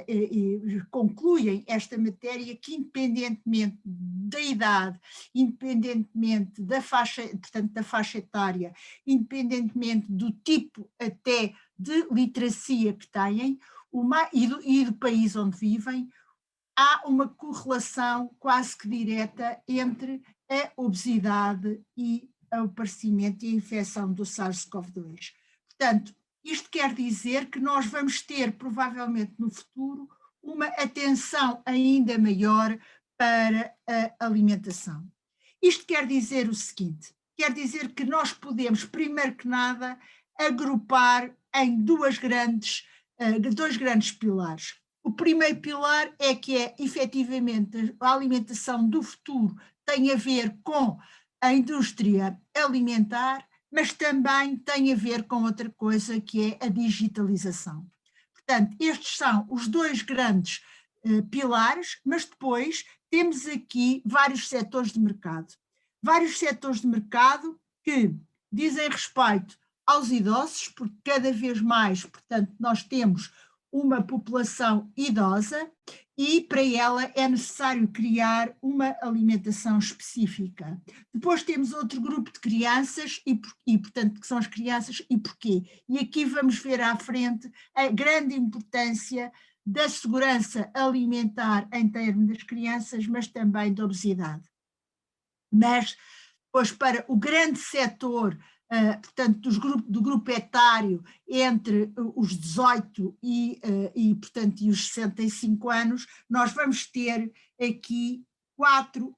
e concluem esta matéria, que independentemente da idade, independentemente da faixa, portanto da faixa etária, independentemente do tipo até de literacia que têm e do país onde vivem, há uma correlação quase que direta entre a obesidade e o aparecimento e a infecção do SARS-CoV-2. Portanto, isto quer dizer que nós vamos ter, provavelmente no futuro, uma atenção ainda maior para a alimentação. Isto quer dizer o seguinte, quer dizer que nós podemos, primeiro que nada, agrupar em dois grandes pilares. O primeiro pilar é que efetivamente a alimentação do futuro tem a ver com a indústria alimentar, mas também tem a ver com outra coisa que é a digitalização. Portanto, estes são os dois grandes pilares, mas depois temos aqui vários setores de mercado. Vários setores de mercado que dizem respeito aos idosos, porque cada vez mais, portanto, nós temos uma população idosa e para ela é necessário criar uma alimentação específica. Depois temos outro grupo de crianças e portanto, que são as crianças e porquê? E aqui vamos ver à frente a grande importância da segurança alimentar em termos das crianças, mas também da obesidade. Mas, depois, para o grande setor, portanto, do grupo etário entre os 18 portanto, e os 65 anos, nós vamos ter aqui quatro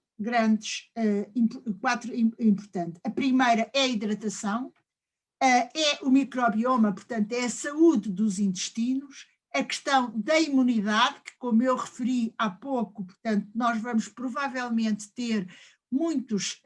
importantes. A primeira é a hidratação, é o microbioma, portanto, é a saúde dos intestinos, a questão da imunidade, que como eu referi há pouco, portanto, nós vamos provavelmente ter muitos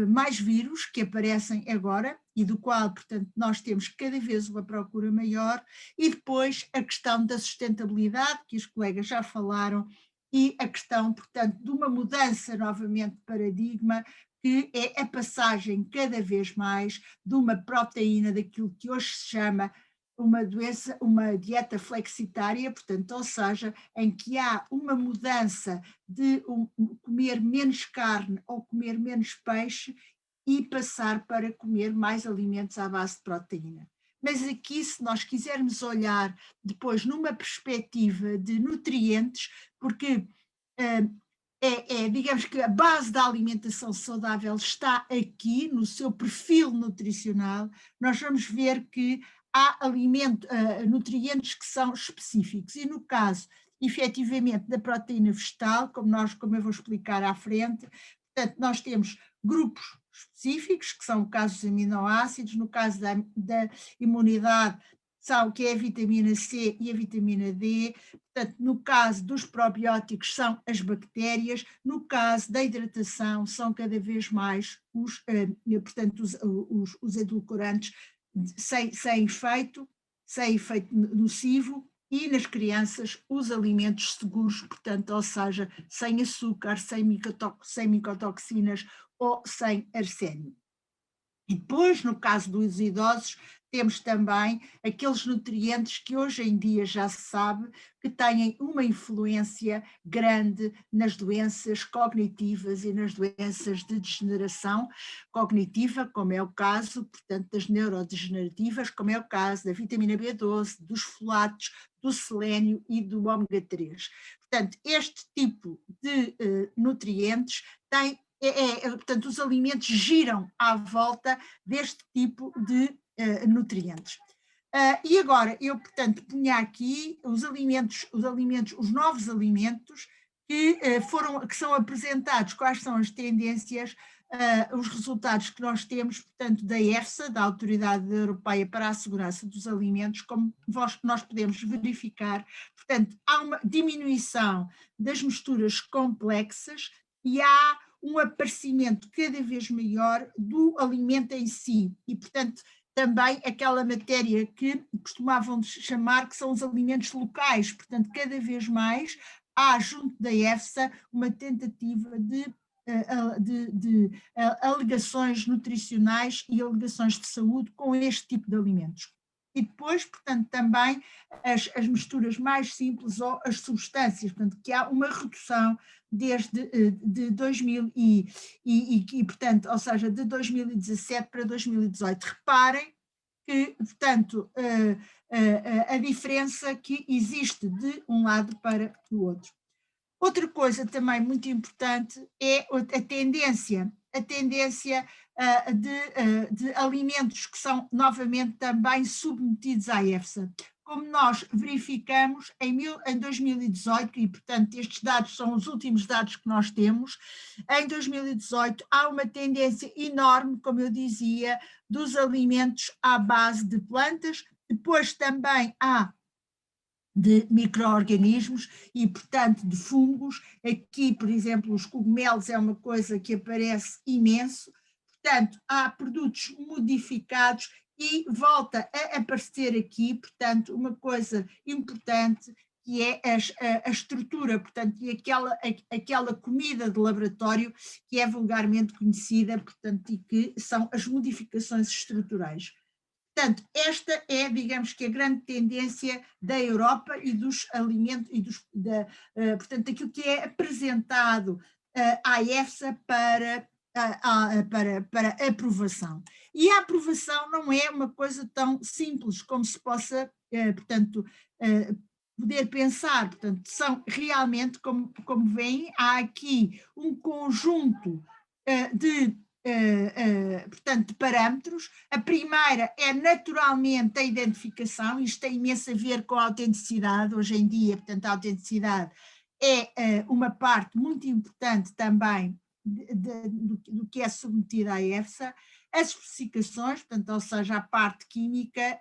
mais vírus que aparecem agora e do qual, portanto, nós temos cada vez uma procura maior, e depois a questão da sustentabilidade, que os colegas já falaram, e a questão, portanto, de uma mudança novamente de paradigma, que é a passagem cada vez mais de uma proteína, daquilo que hoje se chama uma dieta flexitária, portanto, ou seja, em que há uma mudança de comer menos carne ou comer menos peixe e passar para comer mais alimentos à base de proteína. Mas aqui, se nós quisermos olhar depois numa perspectiva de nutrientes, porque digamos que a base da alimentação saudável está aqui no seu perfil nutricional, nós vamos ver que há nutrientes que são específicos e no caso, efetivamente, da proteína vegetal, como eu vou explicar à frente, portanto, nós temos grupos específicos, que são o caso dos aminoácidos, no caso da imunidade, que é a vitamina C e a vitamina D, portanto, no caso dos probióticos são as bactérias, no caso da hidratação são cada vez mais os edulcorantes sem efeito nocivo, e nas crianças os alimentos seguros, portanto, ou seja, sem açúcar, sem micotoxinas ou sem arsénio. E depois, no caso dos idosos, temos também aqueles nutrientes que hoje em dia já se sabe que têm uma influência grande nas doenças cognitivas e nas doenças de degeneração cognitiva, como é o caso, portanto, das neurodegenerativas, como é o caso da vitamina B12, dos folatos, do selênio e do ômega 3. Portanto, este tipo de nutrientes tem portanto, os alimentos giram à volta deste tipo de nutrientes. E agora eu, portanto, punha aqui os novos alimentos que são apresentados, quais são as tendências, os resultados que nós temos, portanto, da EFSA, da Autoridade Europeia para a Segurança dos Alimentos, como nós podemos verificar. Portanto, há uma diminuição das misturas complexas e há um aparecimento cada vez maior do alimento em si e, portanto, também aquela matéria que costumavam chamar que são os alimentos locais, portanto, cada vez mais há junto da EFSA uma tentativa de alegações nutricionais e alegações de saúde com este tipo de alimentos. E depois, portanto, também as misturas mais simples ou as substâncias, portanto, que há uma redução desde de 2000 portanto, ou seja, de 2017 para 2018. Reparem que, portanto, a diferença que existe de um lado para o outro. Outra coisa também muito importante é a tendência de alimentos que são novamente também submetidos à EFSA, como nós verificamos em 2018, e portanto estes dados são os últimos dados que nós temos, em 2018 há uma tendência enorme, como eu dizia, dos alimentos à base de plantas, depois também há de micro-organismos e, portanto, de fungos. Aqui, por exemplo, os cogumelos é uma coisa que aparece imenso. Portanto, há produtos modificados e volta a aparecer aqui, portanto, uma coisa importante que é a estrutura, portanto, e aquela comida de laboratório que é vulgarmente conhecida, portanto, e que são as modificações estruturais. Portanto, esta é, digamos que, a grande tendência da Europa e dos alimentos, portanto, daquilo que é apresentado à EFSA para aprovação. E a aprovação não é uma coisa tão simples como se possa, portanto, poder pensar. Portanto, são realmente, como veem, há aqui um conjunto portanto, de parâmetros. A primeira é naturalmente a identificação, isto tem imenso a ver com a autenticidade, hoje em dia, portanto, a autenticidade é uma parte muito importante também do que é submetido à EFSA. As especificações, portanto, ou seja, a parte química,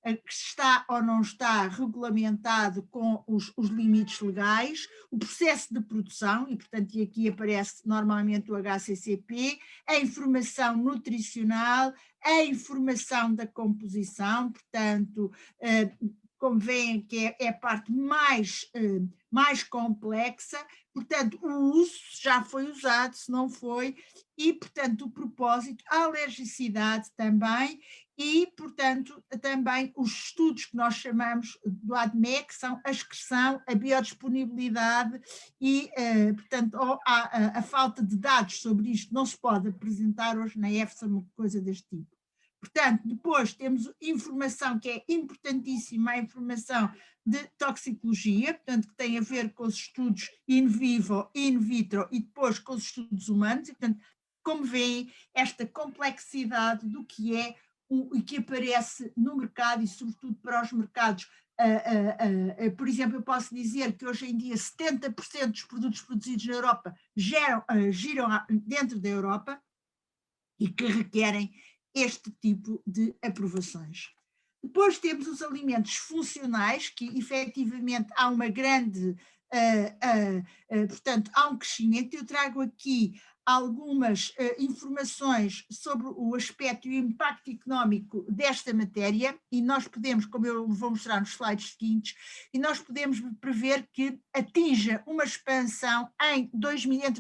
que está ou não está regulamentado com os limites legais, o processo de produção, e portanto aqui aparece normalmente o HACCP, a informação nutricional, a informação da composição, portanto, como veem que é a parte mais complexa, portanto o uso já foi usado, se não foi, e portanto o propósito, a alergicidade também, e portanto também os estudos que nós chamamos do ADME, que são a excreção, a biodisponibilidade e portanto a falta de dados sobre isto não se pode apresentar hoje na EFSA uma coisa deste tipo. Portanto, depois temos informação que é importantíssima, a informação de toxicologia, portanto, que tem a ver com os estudos in vivo, in vitro e depois com os estudos humanos, e, portanto, como veem, esta complexidade do que é e que aparece no mercado e sobretudo para os mercados. Por exemplo, eu posso dizer que hoje em dia 70% dos produtos produzidos na Europa giram dentro da Europa e que requerem este tipo de aprovações. Depois temos os alimentos funcionais, que efetivamente há uma grande, portanto, há um crescimento. Eu trago aqui algumas informações sobre o aspecto e o impacto económico desta matéria, e nós podemos, como eu vou mostrar nos slides seguintes, e nós podemos prever que atinja uma expansão entre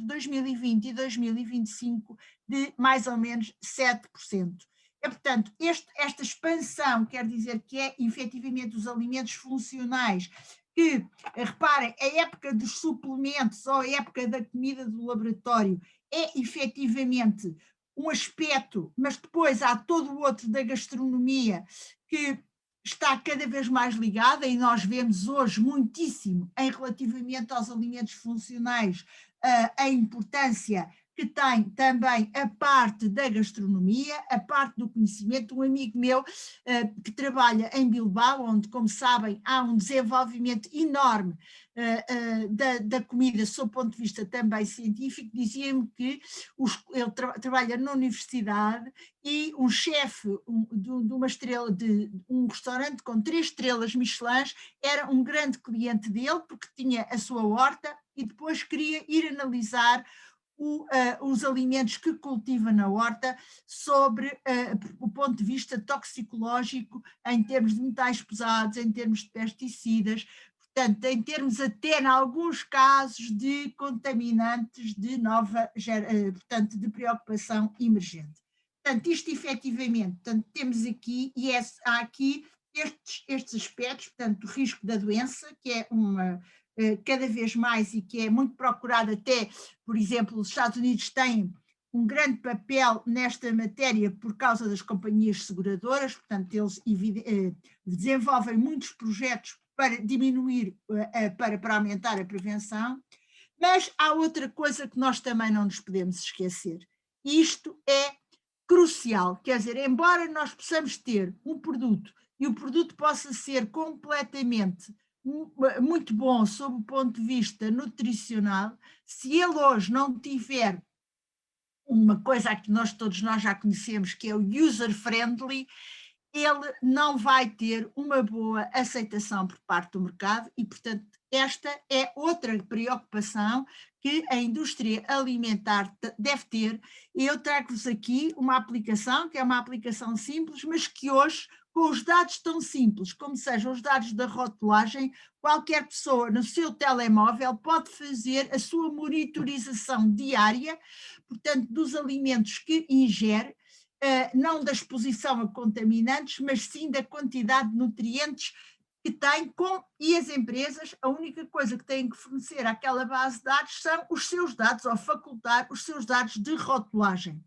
2020 e 2025 de mais ou menos 7%. Portanto, esta expansão quer dizer que é efetivamente os alimentos funcionais, que, reparem, a época dos suplementos ou a época da comida do laboratório é efetivamente um aspecto, mas depois há todo o outro da gastronomia que está cada vez mais ligada, e nós vemos hoje muitíssimo relativamente aos alimentos funcionais a importância que tem também a parte da gastronomia, a parte do conhecimento. Um amigo meu que trabalha em Bilbao, onde, como sabem, há um desenvolvimento enorme da comida, sob o ponto de vista também científico, dizia-me que ele trabalha na universidade e um chefe de um restaurante com 3 estrelas Michelin era um grande cliente dele, porque tinha a sua horta e depois queria ir analisar os alimentos que cultiva na horta sobre o ponto de vista toxicológico, em termos de metais pesados, em termos de pesticidas, portanto, em termos até, em alguns casos, de contaminantes de portanto, de preocupação emergente. Portanto, isto efetivamente, portanto, temos aqui, e há aqui estes aspectos, portanto, o risco da doença, que é cada vez mais e que é muito procurado até, por exemplo, os Estados Unidos têm um grande papel nesta matéria por causa das companhias seguradoras, portanto eles desenvolvem muitos projetos para diminuir, para aumentar a prevenção, mas há outra coisa que nós também não nos podemos esquecer, e isto é crucial, quer dizer, embora nós possamos ter um produto e o produto possa ser completamente muito bom sob o ponto de vista nutricional, se ele hoje não tiver uma coisa que todos nós já conhecemos, que é o user-friendly, ele não vai ter uma boa aceitação por parte do mercado e, portanto, esta é outra preocupação que a indústria alimentar deve ter. E eu trago-vos aqui uma aplicação, que é uma aplicação simples, mas que hoje, com os dados tão simples como sejam os dados da rotulagem, qualquer pessoa no seu telemóvel pode fazer a sua monitorização diária, portanto, dos alimentos que ingere, não da exposição a contaminantes, mas sim da quantidade de nutrientes que tem, e as empresas, a única coisa que têm que fornecer àquela base de dados são os seus dados, ou facultar os seus dados de rotulagem.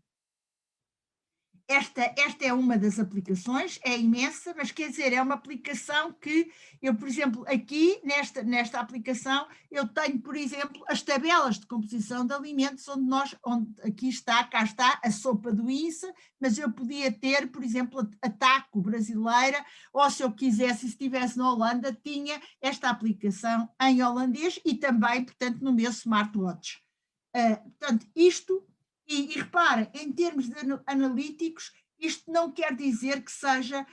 Esta é uma das aplicações, é imensa, mas quer dizer, é uma aplicação que eu, por exemplo, aqui nesta aplicação, eu tenho, por exemplo, as tabelas de composição de alimentos, cá está a sopa do INSA, mas eu podia ter, por exemplo, a TACO brasileira, ou se eu quisesse, se estivesse na Holanda, tinha esta aplicação em holandês e também, portanto, no meu smartwatch. Portanto, isto... E reparem, em termos de analíticos, isto não quer dizer que seja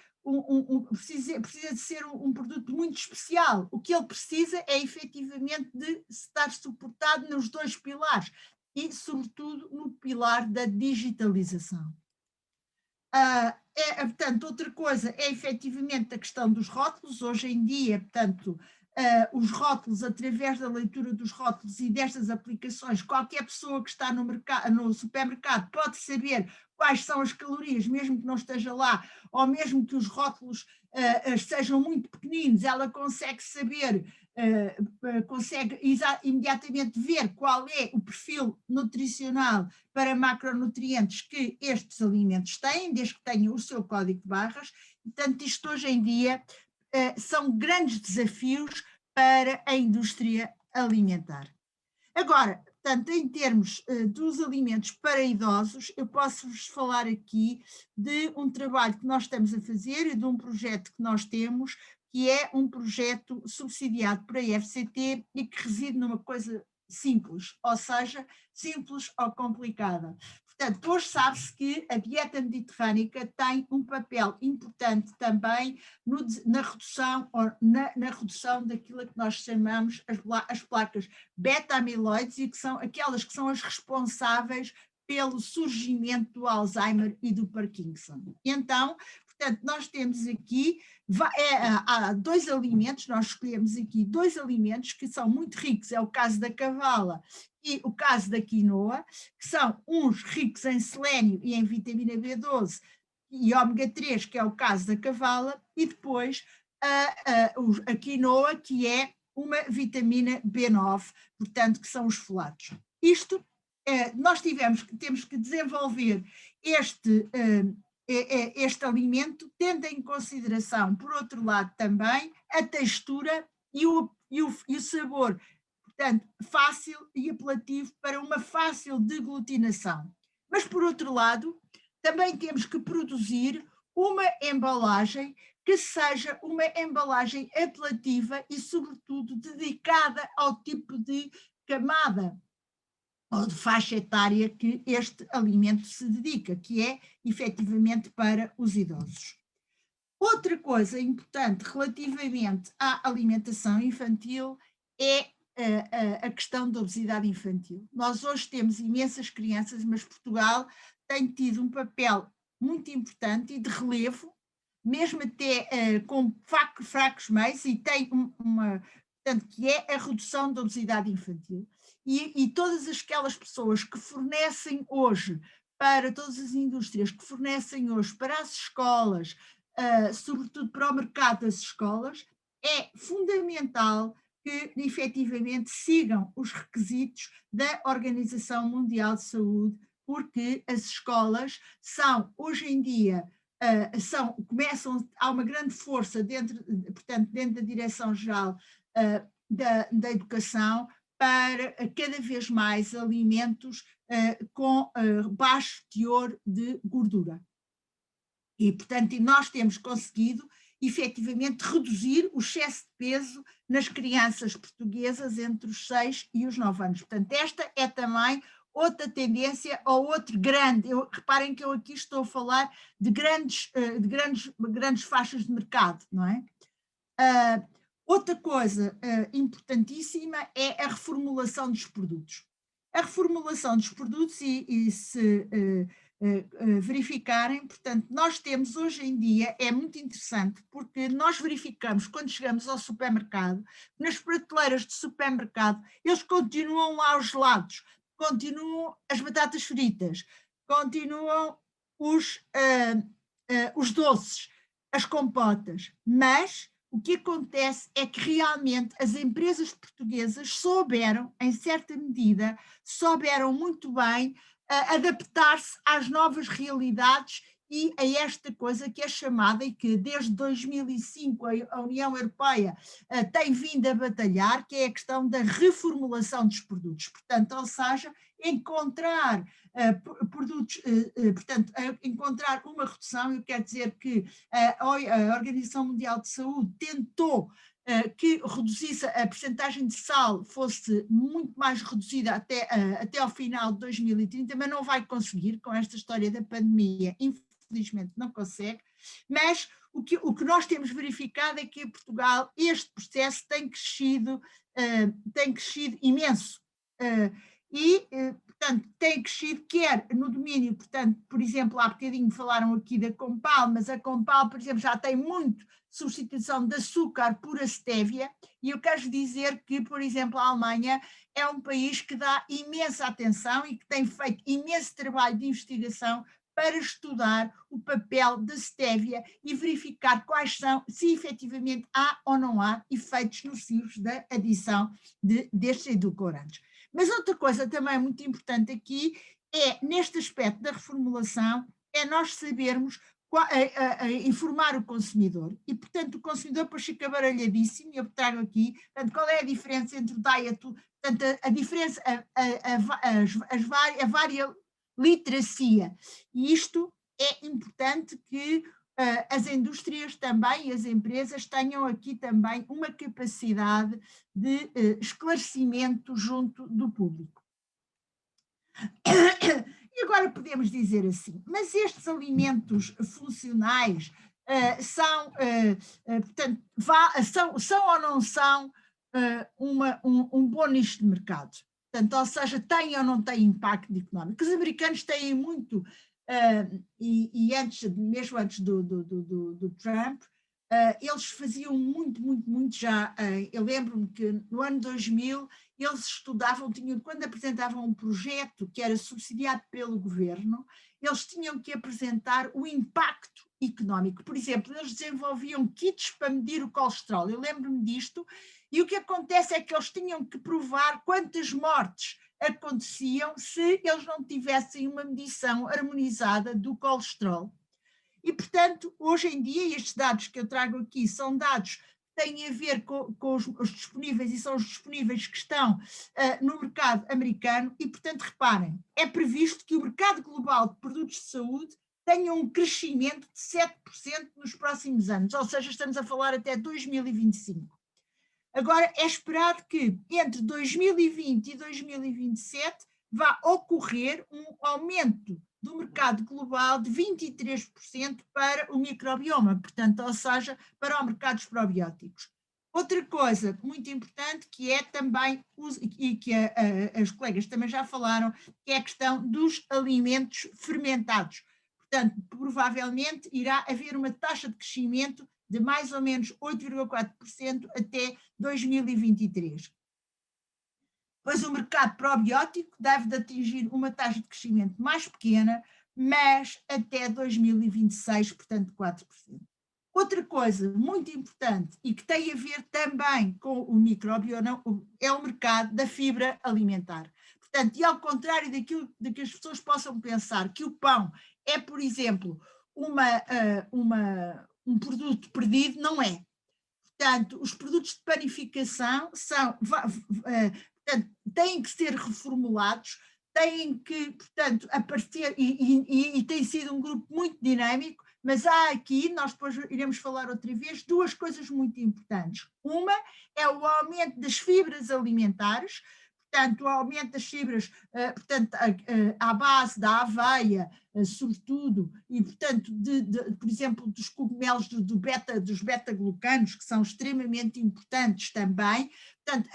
precisa de ser um produto muito especial. O que ele precisa é efetivamente de estar suportado nos dois pilares e, sobretudo, no pilar da digitalização. Portanto, outra coisa é efetivamente a questão dos rótulos. Hoje em dia, portanto, os rótulos, através da leitura dos rótulos e destas aplicações, qualquer pessoa que está no supermercado pode saber quais são as calorias, mesmo que não esteja lá, ou mesmo que os rótulos sejam muito pequeninos, ela consegue saber, consegue imediatamente ver qual é o perfil nutricional para macronutrientes que estes alimentos têm, desde que tenham o seu código de barras. Portanto, isto hoje em dia são grandes desafios para a indústria alimentar. Agora, portanto, em termos dos alimentos para idosos, eu posso-vos falar aqui de um trabalho que nós estamos a fazer e de um projeto que nós temos, que é um projeto subsidiado por a FCT e que reside numa coisa simples, ou seja, simples ou complicada. Portanto, hoje sabe-se que a dieta mediterrânica tem um papel importante também na redução daquilo que nós chamamos as placas beta-amiloides, e que são aquelas que são as responsáveis pelo surgimento do Alzheimer e do Parkinson. Então, portanto, nós temos aqui há dois alimentos, nós escolhemos aqui dois alimentos que são muito ricos, é o caso da cavala e o caso da quinoa, que são uns ricos em selênio e em vitamina B12 e ômega 3, que é o caso da cavala, e depois a quinoa, que é uma vitamina B9, portanto, que são os folatos. Isto, nós temos que desenvolver este alimento, tendo em consideração, por outro lado, também a textura e o sabor, portanto, fácil e apelativo para uma fácil deglutinação. Mas, por outro lado, também temos que produzir uma embalagem que seja uma embalagem apelativa e, sobretudo, dedicada ao tipo de camada ou de faixa etária que este alimento se dedica, que é efetivamente para os idosos. Outra coisa importante relativamente à alimentação infantil é a questão da obesidade infantil. Nós hoje temos imensas crianças, mas Portugal tem tido um papel muito importante e de relevo, mesmo até com fracos meios, e tem portanto, que é a redução da obesidade infantil. E todas aquelas pessoas que fornecem hoje, para todas as indústrias que fornecem hoje para as escolas, sobretudo para o mercado das escolas, é fundamental que efetivamente sigam os requisitos da Organização Mundial de Saúde, porque as escolas são, hoje em dia, há uma grande força dentro da Direção-Geral da Educação para cada vez mais alimentos com baixo teor de gordura. E, portanto, nós temos conseguido efetivamente reduzir o excesso de peso nas crianças portuguesas entre os 6 e os 9 anos. Portanto, esta é também outra tendência ou outro grande, reparem que eu aqui estou a falar de grandes faixas de mercado, não é? Outra coisa importantíssima é a reformulação dos produtos. A reformulação dos produtos, e se verificarem, portanto, nós temos hoje em dia, é muito interessante, porque nós verificamos quando chegamos ao supermercado, nas prateleiras de supermercado, eles continuam lá os gelados, continuam as batatas fritas, continuam os doces, as compotas, mas o que acontece é que realmente as empresas portuguesas souberam, em certa medida, souberam muito bem adaptar-se às novas realidades e a esta coisa que é chamada, e que desde 2005 a União Europeia tem vindo a batalhar, que é a questão da reformulação dos produtos. Portanto, ou seja, encontrar produtos, portanto, encontrar uma redução. Eu quero dizer que a Organização Mundial de Saúde tentou que reduzisse a percentagem de sal, fosse muito mais reduzida até ao final de 2030, mas não vai conseguir com esta história da pandemia, infelizmente não consegue, mas o que nós temos verificado é que em Portugal este processo tem crescido imenso. Portanto, tem crescido, quer no domínio, portanto, por exemplo, há bocadinho falaram aqui da Compal, mas a Compal, por exemplo, já tem muito substituição de açúcar por a stevia, e eu quero dizer que, por exemplo, a Alemanha é um país que dá imensa atenção e que tem feito imenso trabalho de investigação para estudar o papel da stevia e verificar quais são, se efetivamente há ou não há efeitos nocivos da adição destes edulcorantes. Mas outra coisa também muito importante aqui é, neste aspecto da reformulação, é nós sabermos informar o consumidor. E, portanto, o consumidor depois fica baralhadíssimo, e eu trago aqui, portanto, qual é a diferença entre o diet, portanto, a diferença, a vária literacia. E isto é importante que as indústrias também e as empresas tenham aqui também uma capacidade de esclarecimento junto do público. E agora podemos dizer assim, mas estes alimentos funcionais portanto, são ou não são um bom nicho de mercado? Portanto, ou seja, têm ou não têm impacto económico? Os americanos têm muito, mesmo antes do Trump, eles faziam muito já. Eu lembro-me que no ano 2000 eles estudavam, quando apresentavam um projeto que era subsidiado pelo governo, eles tinham que apresentar o impacto económico. Por exemplo, eles desenvolviam kits para medir o colesterol, eu lembro-me disto, e o que acontece é que eles tinham que provar quantas mortes aconteciam se eles não tivessem uma medição harmonizada do colesterol. E, portanto, hoje em dia, estes dados que eu trago aqui são dados que têm a ver com os disponíveis, e são os disponíveis que estão no mercado americano, e, portanto, reparem, é previsto que o mercado global de produtos de saúde tenha um crescimento de 7% nos próximos anos, ou seja, estamos a falar até 2025. Agora, é esperado que entre 2020 e 2027 vá ocorrer um aumento do mercado global de 23% para o microbioma, portanto, ou seja, para o mercado dos probióticos. Outra coisa muito importante que é também, e que as colegas também já falaram, que é a questão dos alimentos fermentados. Portanto, provavelmente irá haver uma taxa de crescimento de mais ou menos 8,4% até 2023. Pois o mercado probiótico deve de atingir uma taxa de crescimento mais pequena, mas até 2026, portanto 4%. Outra coisa muito importante e que tem a ver também com o microbioma é o mercado da fibra alimentar. Portanto, e ao contrário daquilo de que as pessoas possam pensar que o pão é, por exemplo, um produto perdido, não é. Portanto, os produtos de panificação têm que ser reformulados, têm que, portanto, aparecer, e tem sido um grupo muito dinâmico, mas há aqui, nós depois iremos falar outra vez, duas coisas muito importantes. Uma é o aumento das fibras alimentares, portanto, o aumento das fibras, portanto, à base da aveia, sobretudo, e, portanto, por exemplo, dos cogumelos dos beta-glucanos, que são extremamente importantes também. Portanto,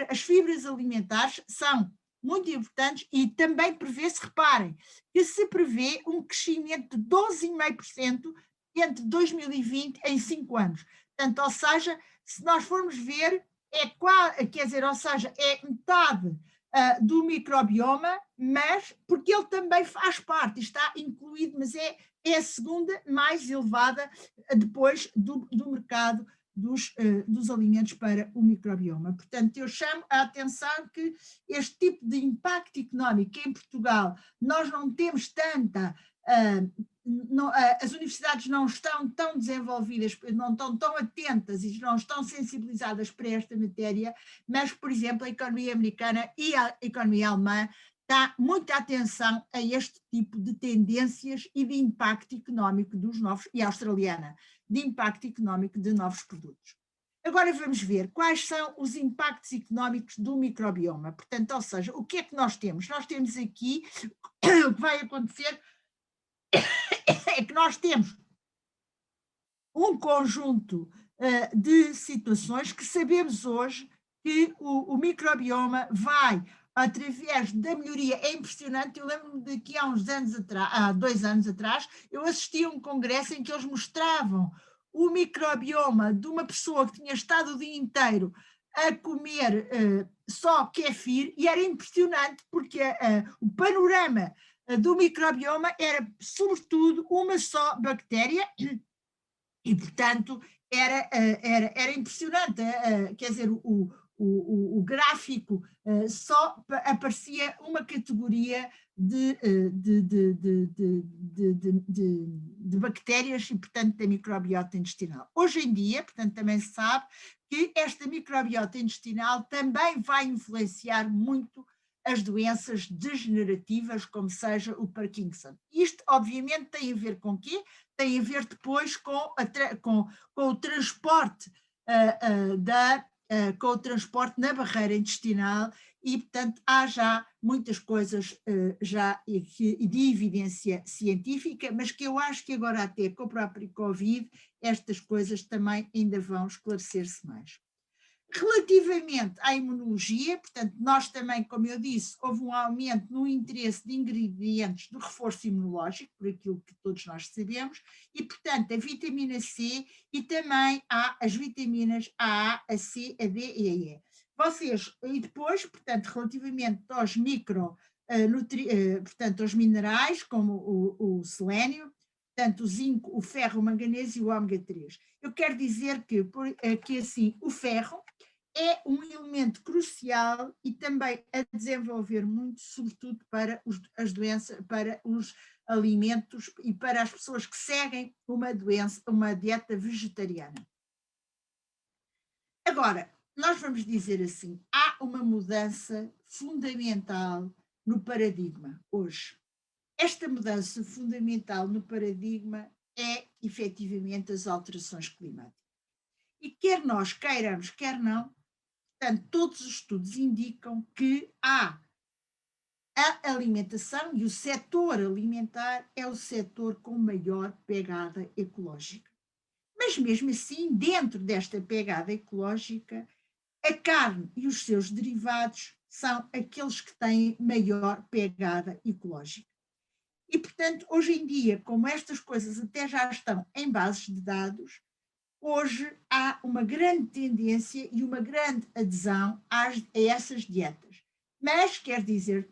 as fibras alimentares são muito importantes e também prevê-se, reparem, que se prevê um crescimento de 12,5% entre 2020 em 5 anos. Portanto, ou seja, se nós formos ver, quer dizer, ou seja, é metade do microbioma, mas porque ele também faz parte, está incluído, mas é a segunda mais elevada depois do mercado dos alimentos para o microbioma. Portanto, eu chamo a atenção que este tipo de impacto económico em Portugal, nós não temos tanta... as universidades não estão tão desenvolvidas, não estão tão atentas e não estão sensibilizadas para esta matéria, mas, por exemplo, a economia americana e a economia alemã dá muita atenção a este tipo de tendências e de impacto económico dos novos, e a australiana, de impacto económico de novos produtos. Agora vamos ver quais são os impactos económicos do microbioma. Portanto, ou seja, o que é que nós temos? Nós temos aqui, o que vai acontecer é que nós temos um conjunto de situações que sabemos hoje que o microbioma vai, através da melhoria, é impressionante. Eu lembro-me de que há 2 anos atrás, eu assisti a um congresso em que eles mostravam o microbioma de uma pessoa que tinha estado o dia inteiro a comer só kéfir, e era impressionante porque o panorama do microbioma era, sobretudo, uma só bactéria, e, portanto, era impressionante, quer dizer, o gráfico só aparecia uma categoria de bactérias e, portanto, da microbiota intestinal. Hoje em dia, portanto, também se sabe que esta microbiota intestinal também vai influenciar muito as doenças degenerativas, como seja o Parkinson. Isto, obviamente, tem a ver com o quê? Tem a ver depois com o transporte com o transporte na barreira intestinal, e, portanto, há já muitas coisas de evidência científica, mas que eu acho que agora, até com o próprio Covid, estas coisas também ainda vão esclarecer-se mais. Relativamente à imunologia, portanto, nós também, como eu disse, houve um aumento no interesse de ingredientes do reforço imunológico, por aquilo que todos nós sabemos, e, portanto, a vitamina C e também há as vitaminas A, a C, a D e a E. E depois, portanto, relativamente aos portanto, aos minerais, como o selênio, portanto, o zinco, o ferro, o manganês e o ômega 3. Eu quero dizer que assim, o ferro é um elemento crucial e também a desenvolver muito, sobretudo para as doenças, para os alimentos e para as pessoas que seguem uma dieta vegetariana. Agora, nós vamos dizer assim, há uma mudança fundamental no paradigma hoje. Esta mudança fundamental no paradigma é, efetivamente, as alterações climáticas. E quer nós queiramos, quer não, portanto, todos os estudos indicam que há a alimentação, e o setor alimentar é o setor com maior pegada ecológica. Mas mesmo assim, dentro desta pegada ecológica, a carne e os seus derivados são aqueles que têm maior pegada ecológica. E, portanto, hoje em dia, como estas coisas até já estão em bases de dados, hoje há uma grande tendência e uma grande adesão a essas dietas. Mas, quer dizer,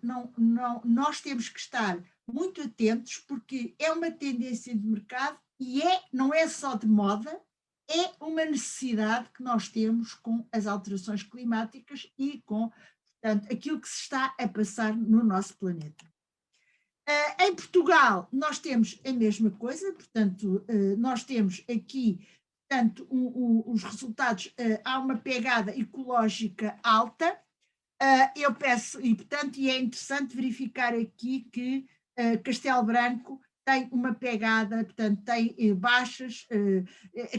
nós temos que estar muito atentos, porque é uma tendência de mercado e não é só de moda, é uma necessidade que nós temos com as alterações climáticas e com, portanto, aquilo que se está a passar no nosso planeta. Em Portugal, nós temos a mesma coisa, portanto, nós temos aqui, portanto, os resultados, há uma pegada ecológica alta. Eu peço, e portanto, é interessante verificar aqui que Castelo Branco tem uma pegada, portanto tem baixas,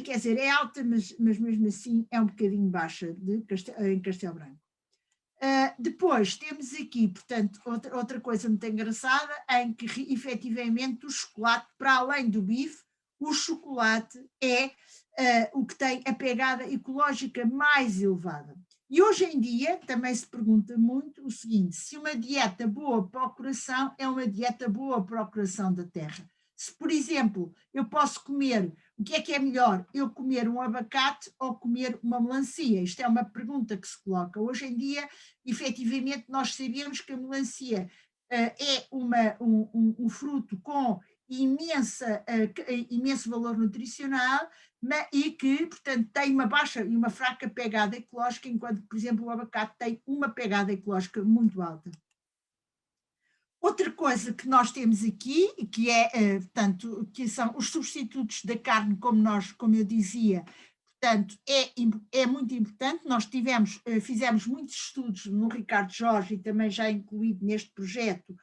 quer dizer, é alta, mas mesmo assim é um bocadinho baixa em Castelo Branco. Depois temos aqui, portanto, outra coisa muito engraçada, em que efetivamente o chocolate, para além do bife, o chocolate é o que tem a pegada ecológica mais elevada. E hoje em dia também se pergunta muito o seguinte: se uma dieta boa para o coração é uma dieta boa para o coração da terra. Se, por exemplo, eu posso comer, o que é melhor? Eu comer um abacate ou comer uma melancia? Isto é uma pergunta que se coloca. Hoje em dia, efetivamente, nós sabemos que a melancia é um fruto com imenso valor nutricional e que, portanto, tem uma baixa e uma fraca pegada ecológica, enquanto, por exemplo, o abacate tem uma pegada ecológica muito alta. Outra coisa que nós temos aqui, que portanto, que são os substitutos da carne, como eu dizia, portanto, é muito importante. Nós fizemos muitos estudos no Ricardo Jorge e também já incluído neste projeto,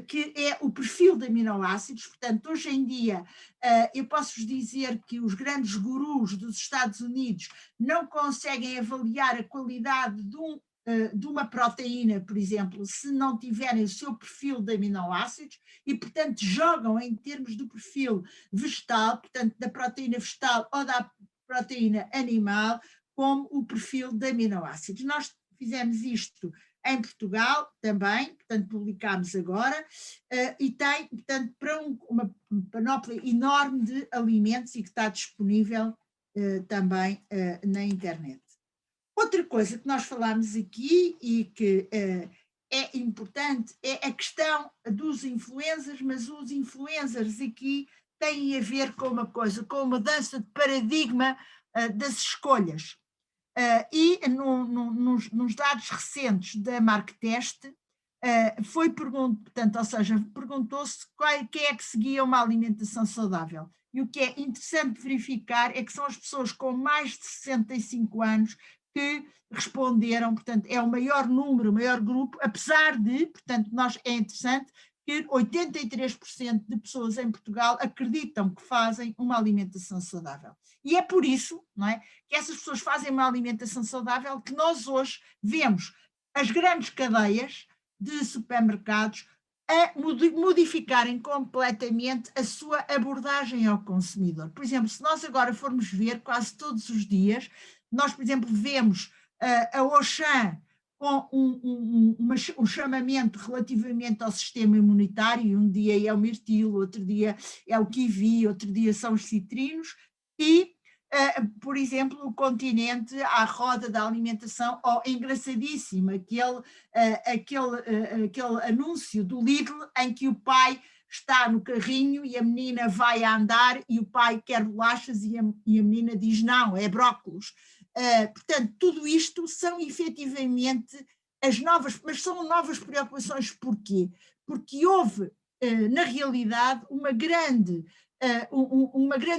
que é o perfil de aminoácidos. Portanto, hoje em dia, eu posso-vos dizer que os grandes gurus dos Estados Unidos não conseguem avaliar a qualidade de uma proteína, por exemplo, se não tiverem o seu perfil de aminoácidos e, portanto, jogam em termos do perfil vegetal, portanto, da proteína vegetal ou da proteína animal, como o perfil de aminoácidos. Nós fizemos isto em Portugal também, portanto, publicámos agora, e tem, portanto, para uma panóplia enorme de alimentos e que está disponível também na internet. Outra coisa que nós falámos aqui e que é importante é a questão dos influencers, mas os influencers aqui têm a ver com uma coisa, com a mudança de paradigma das escolhas. E nos dados recentes da Marktest, perguntou-se quem é que seguia uma alimentação saudável. E o que é interessante verificar é que são as pessoas com mais de 65 anos que responderam, portanto, é o maior número, o maior grupo, apesar de, portanto, é interessante que 83% de pessoas em Portugal acreditam que fazem uma alimentação saudável. E é por isso, não é, que essas pessoas fazem uma alimentação saudável que nós hoje vemos as grandes cadeias de supermercados a modificarem completamente a sua abordagem ao consumidor. Por exemplo, se nós agora formos ver quase todos os dias, nós, por exemplo, vemos a Auchan com um chamamento relativamente ao sistema imunitário, um dia é o mirtilo, outro dia é o kiwi, outro dia são os citrinos, e, por exemplo, o Continente à roda da alimentação, engraçadíssimo, aquele anúncio do Lidl em que o pai está no carrinho e a menina vai a andar e o pai quer bolachas e a menina diz não, é brócolos. Portanto, tudo isto são efetivamente mas são novas preocupações. Porquê? Porque houve, na realidade, uma grande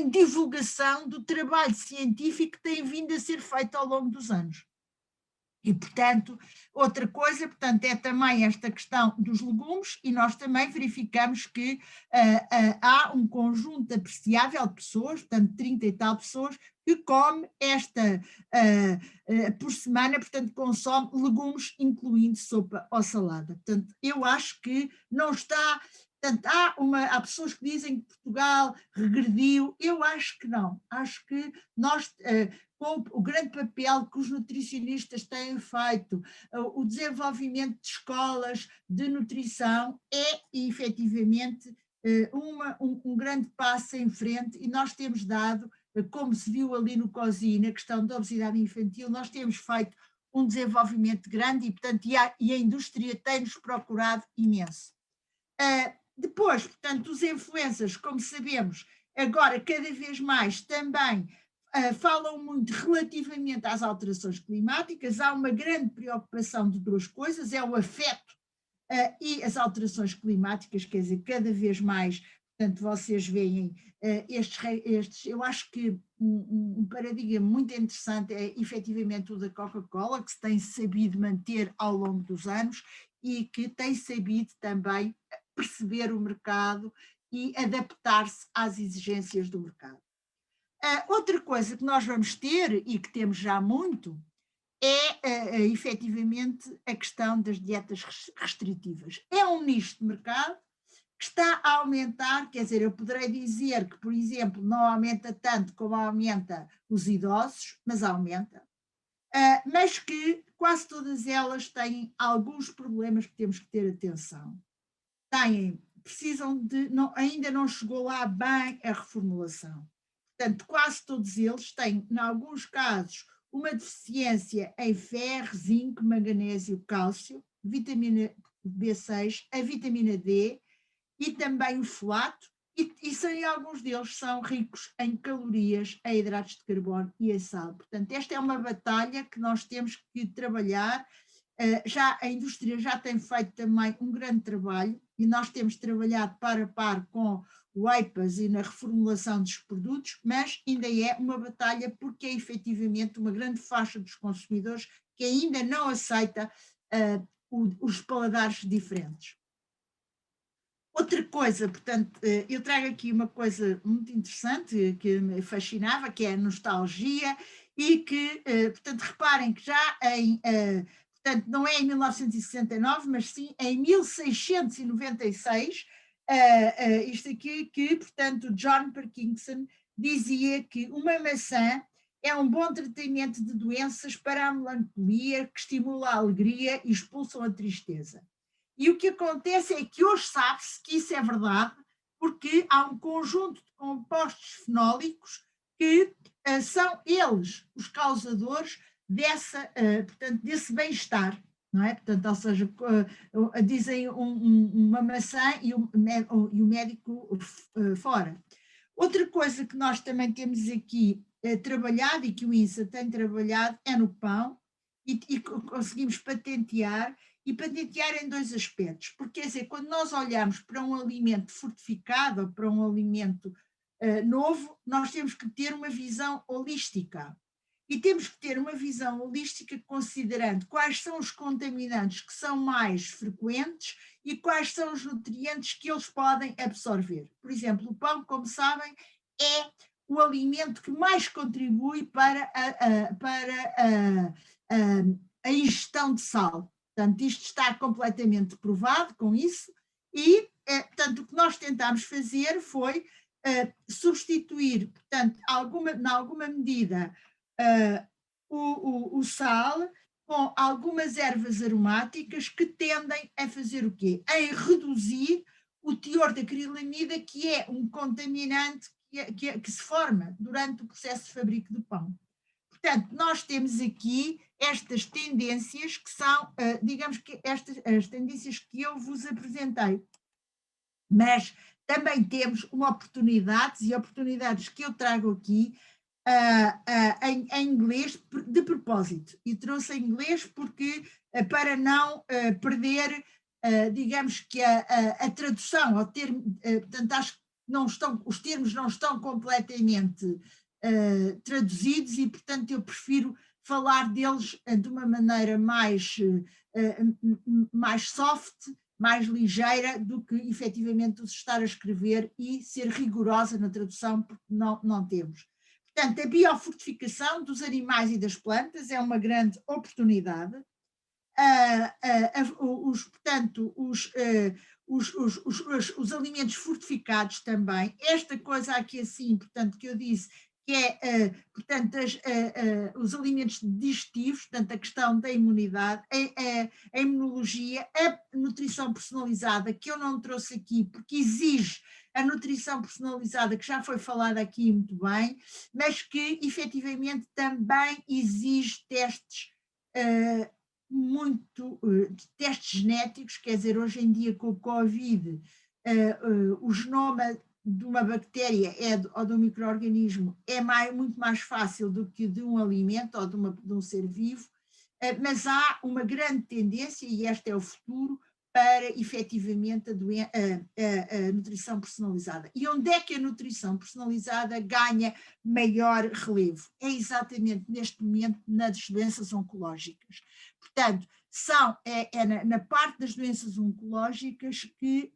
divulgação do trabalho científico que tem vindo a ser feito ao longo dos anos. E, portanto, outra coisa, portanto, é também esta questão dos legumes, e nós também verificamos que há um conjunto apreciável de pessoas, portanto, 30 e tal pessoas, que come por semana, portanto, consome legumes, incluindo sopa ou salada. Portanto, eu acho que não está... Portanto, há pessoas que dizem que Portugal regrediu, eu acho que não. Acho que nós... com o grande papel que os nutricionistas têm feito, o desenvolvimento de escolas de nutrição é efetivamente um grande passo em frente, e nós temos dado, como se viu ali no COSI, na questão da obesidade infantil, nós temos feito um desenvolvimento grande e, portanto, e a indústria tem-nos procurado imenso. Depois, portanto, os influencers, como sabemos, agora cada vez mais também falam muito relativamente às alterações climáticas. Há uma grande preocupação de duas coisas, é o afeto e as alterações climáticas, quer dizer, cada vez mais, portanto, vocês veem estes, eu acho que um paradigma muito interessante é efetivamente o da Coca-Cola, que se tem sabido manter ao longo dos anos e que tem sabido também perceber o mercado e adaptar-se às exigências do mercado. Outra coisa que nós vamos ter, e que temos já muito, é efetivamente a questão das dietas restritivas. É um nicho de mercado que está a aumentar, quer dizer, eu poderei dizer que, por exemplo, não aumenta tanto como aumenta os idosos, mas aumenta, mas que quase todas elas têm alguns problemas que temos que ter atenção. Precisam de, ainda não chegou lá bem a reformulação. Portanto, quase todos eles têm, em alguns casos, uma deficiência em ferro, zinco, magnésio, cálcio, vitamina B6, a vitamina D e também o folato, e alguns deles são ricos em calorias, em hidratos de carbono e em sal. Portanto, esta é uma batalha que nós temos que trabalhar. Já a indústria já tem feito também um grande trabalho e nós temos trabalhado par a par com o EIPAS e na reformulação dos produtos, mas ainda é uma batalha porque é efetivamente uma grande faixa dos consumidores que ainda não aceita os paladares diferentes. Outra coisa, portanto, eu trago aqui uma coisa muito interessante que me fascinava, que é a nostalgia e que, portanto, reparem que já portanto, não é em 1969, mas sim em 1696, isto aqui que, portanto, John Parkinson dizia que uma maçã é um bom tratamento de doenças para a melancolia, que estimula a alegria e expulsam a tristeza. E o que acontece é que hoje sabe-se que isso é verdade, porque há um conjunto de compostos fenólicos que são eles os causadores portanto, desse bem-estar, não é? Portanto, ou seja, dizem uma maçã e o médico fora. Outra coisa que nós também temos aqui trabalhado e que o INSA tem trabalhado é no pão e conseguimos patentear em dois aspectos, porque quer dizer, quando nós olhamos para um alimento fortificado ou para um alimento novo, nós temos que ter uma visão holística. E temos que ter uma visão holística considerando quais são os contaminantes que são mais frequentes e quais são os nutrientes que eles podem absorver. Por exemplo, o pão, como sabem, é o alimento que mais contribui para a ingestão de sal. Portanto, isto está completamente provado com isso e, portanto, o que nós tentámos fazer foi substituir, portanto, em alguma medida, o sal com algumas ervas aromáticas que tendem a fazer o quê? A reduzir o teor de acrilamida, que é um contaminante que se forma durante o processo de fabrico do pão. Portanto, nós temos aqui estas tendências que são, digamos que as tendências que eu vos apresentei, mas também temos oportunidades que eu trago aqui em inglês de propósito, e trouxe em inglês porque para não perder, digamos que a tradução, ao termo, portanto acho que os termos não estão completamente traduzidos e portanto eu prefiro falar deles de uma maneira mais soft, mais ligeira do que efetivamente os estar a escrever e ser rigorosa na tradução, porque não temos. Portanto, a biofortificação dos animais e das plantas é uma grande oportunidade. Os alimentos fortificados também. Esta coisa aqui assim, portanto, que eu disse, que é, portanto, os alimentos digestivos, portanto, a questão da imunidade, a imunologia, a nutrição personalizada, que eu não trouxe aqui, porque exige a nutrição personalizada, que já foi falada aqui muito bem, mas que efetivamente também exige testes testes genéticos, quer dizer, hoje em dia com o Covid, o genoma de uma bactéria ou de um micro-organismo é muito mais fácil do que de um alimento ou de um ser vivo, mas há uma grande tendência, e este é o futuro, para efetivamente a nutrição personalizada. E onde é que a nutrição personalizada ganha maior relevo? É exatamente neste momento nas doenças oncológicas. Portanto, na parte das doenças oncológicas que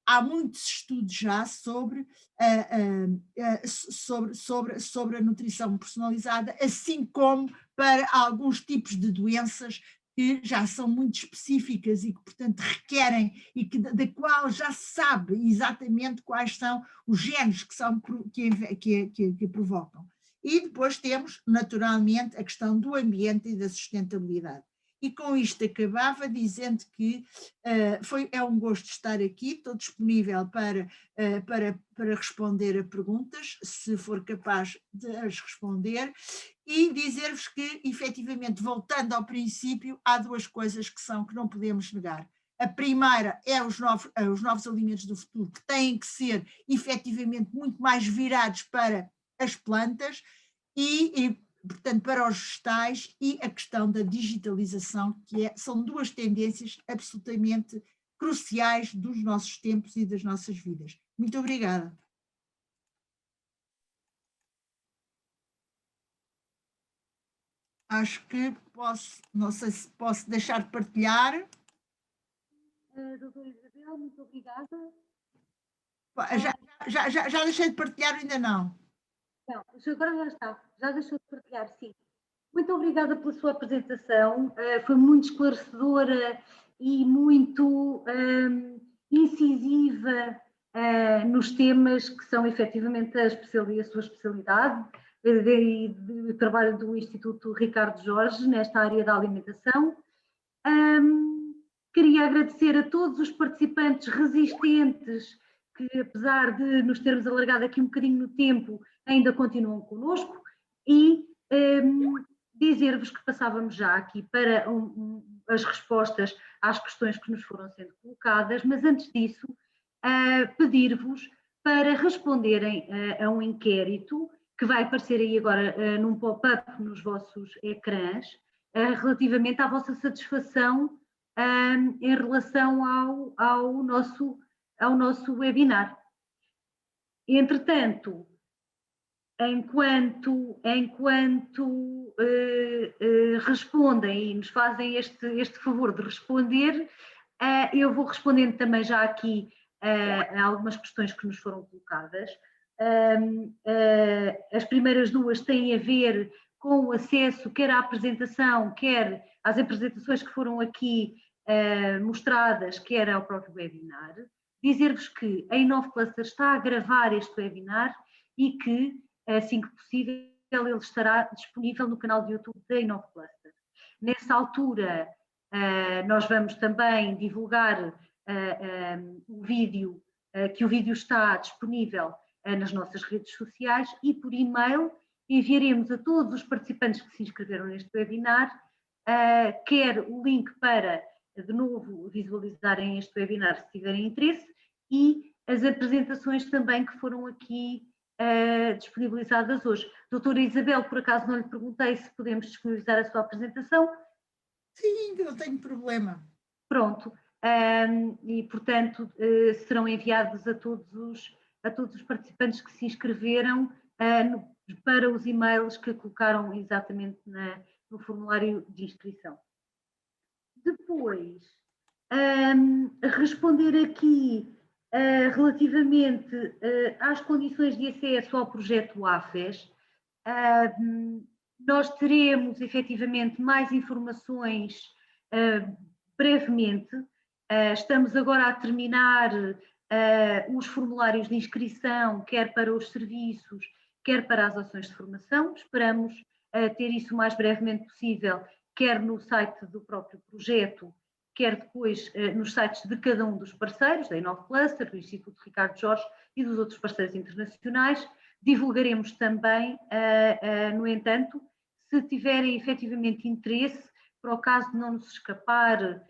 há muitos estudos já sobre a nutrição personalizada, assim como para alguns tipos de doenças que já são muito específicas e que, portanto, requerem e da qual já se sabe exatamente quais são os genes que provocam. E depois temos, naturalmente, a questão do ambiente e da sustentabilidade. E com isto acabava dizendo que é um gosto estar aqui, estou disponível para responder a perguntas, se for capaz de as responder, e dizer-vos que, efetivamente, voltando ao princípio, há duas coisas que não podemos negar. A primeira é os novos alimentos do futuro, que têm que ser, efetivamente, muito mais virados para as plantas portanto, para os vegetais, e a questão da digitalização, são duas tendências absolutamente cruciais dos nossos tempos e das nossas vidas. Muito obrigada. Acho que não sei se posso deixar de partilhar. Doutora Isabel, muito obrigada. Já deixei de partilhar ou ainda não? Não, agora já está, já deixou de partilhar, sim. Muito obrigada pela sua apresentação, foi muito esclarecedora e muito incisiva nos temas que são efetivamente a sua especialidade e do trabalho do Instituto Ricardo Jorge nesta área da alimentação. Queria agradecer a todos os participantes resistentes que, apesar de nos termos alargado aqui um bocadinho no tempo, ainda continuam connosco, e dizer-vos que passávamos já aqui para as respostas às questões que nos foram sendo colocadas, mas antes disso, pedir-vos para responderem a um inquérito que vai aparecer aí agora num pop-up nos vossos ecrãs, relativamente à vossa satisfação em relação ao nosso webinar. Entretanto, enquanto respondem e nos fazem este favor de responder, eu vou respondendo também já aqui a algumas questões que nos foram colocadas. As primeiras duas têm a ver com o acesso quer à apresentação, quer às apresentações que foram aqui mostradas, quer ao próprio webinar. Dizer-vos que a InnovCluster está a gravar este webinar e que, assim que possível, ele estará disponível no canal de YouTube da InnovCluster. Nessa altura, nós vamos também divulgar o vídeo, que o vídeo está disponível nas nossas redes sociais, e por e-mail enviaremos a todos os participantes que se inscreveram neste webinar, quer o link para, de novo, visualizarem este webinar se tiverem interesse, e as apresentações também que foram aqui disponibilizadas hoje. Doutora Isabel, por acaso não lhe perguntei se podemos disponibilizar a sua apresentação? Sim, não tenho problema. Pronto, e portanto serão enviados a todos os participantes que se inscreveram para os e-mails que colocaram exatamente no formulário de inscrição. Depois, responder aqui relativamente às condições de acesso ao projeto AFES, nós teremos efetivamente mais informações brevemente. Estamos agora a terminar os formulários de inscrição, quer para os serviços, quer para as ações de formação. Esperamos ter isso o mais brevemente possível, quer no site do próprio projeto, quer depois nos sites de cada um dos parceiros, da InnovCluster, do Instituto Ricardo Jorge e dos outros parceiros internacionais. Divulgaremos também, no entanto, se tiverem efetivamente interesse, para o caso de não nos escapar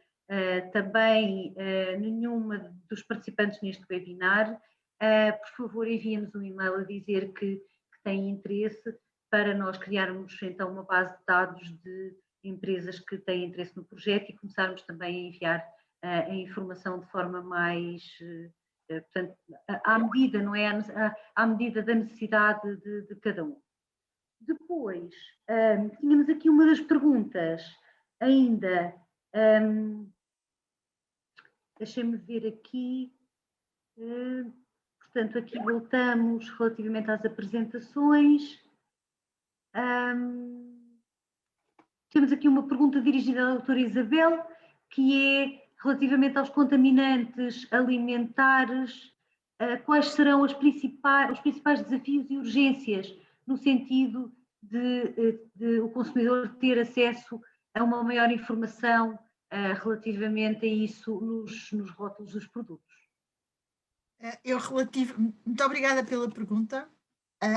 também nenhuma dos participantes neste webinar, por favor enviem-nos um e-mail a dizer que têm interesse, para nós criarmos então uma base de dados de empresas que têm interesse no projeto e começarmos também a enviar a informação de forma mais, portanto, à medida, não é? À medida da necessidade de cada um. Depois, tínhamos aqui uma das perguntas ainda, deixem-me ver aqui, portanto, aqui voltamos relativamente às apresentações. Temos aqui uma pergunta dirigida à doutora Isabel, que é relativamente aos contaminantes alimentares, quais serão os principais desafios e urgências no sentido de o consumidor ter acesso a uma maior informação relativamente a isso nos rótulos dos produtos? Muito obrigada pela pergunta.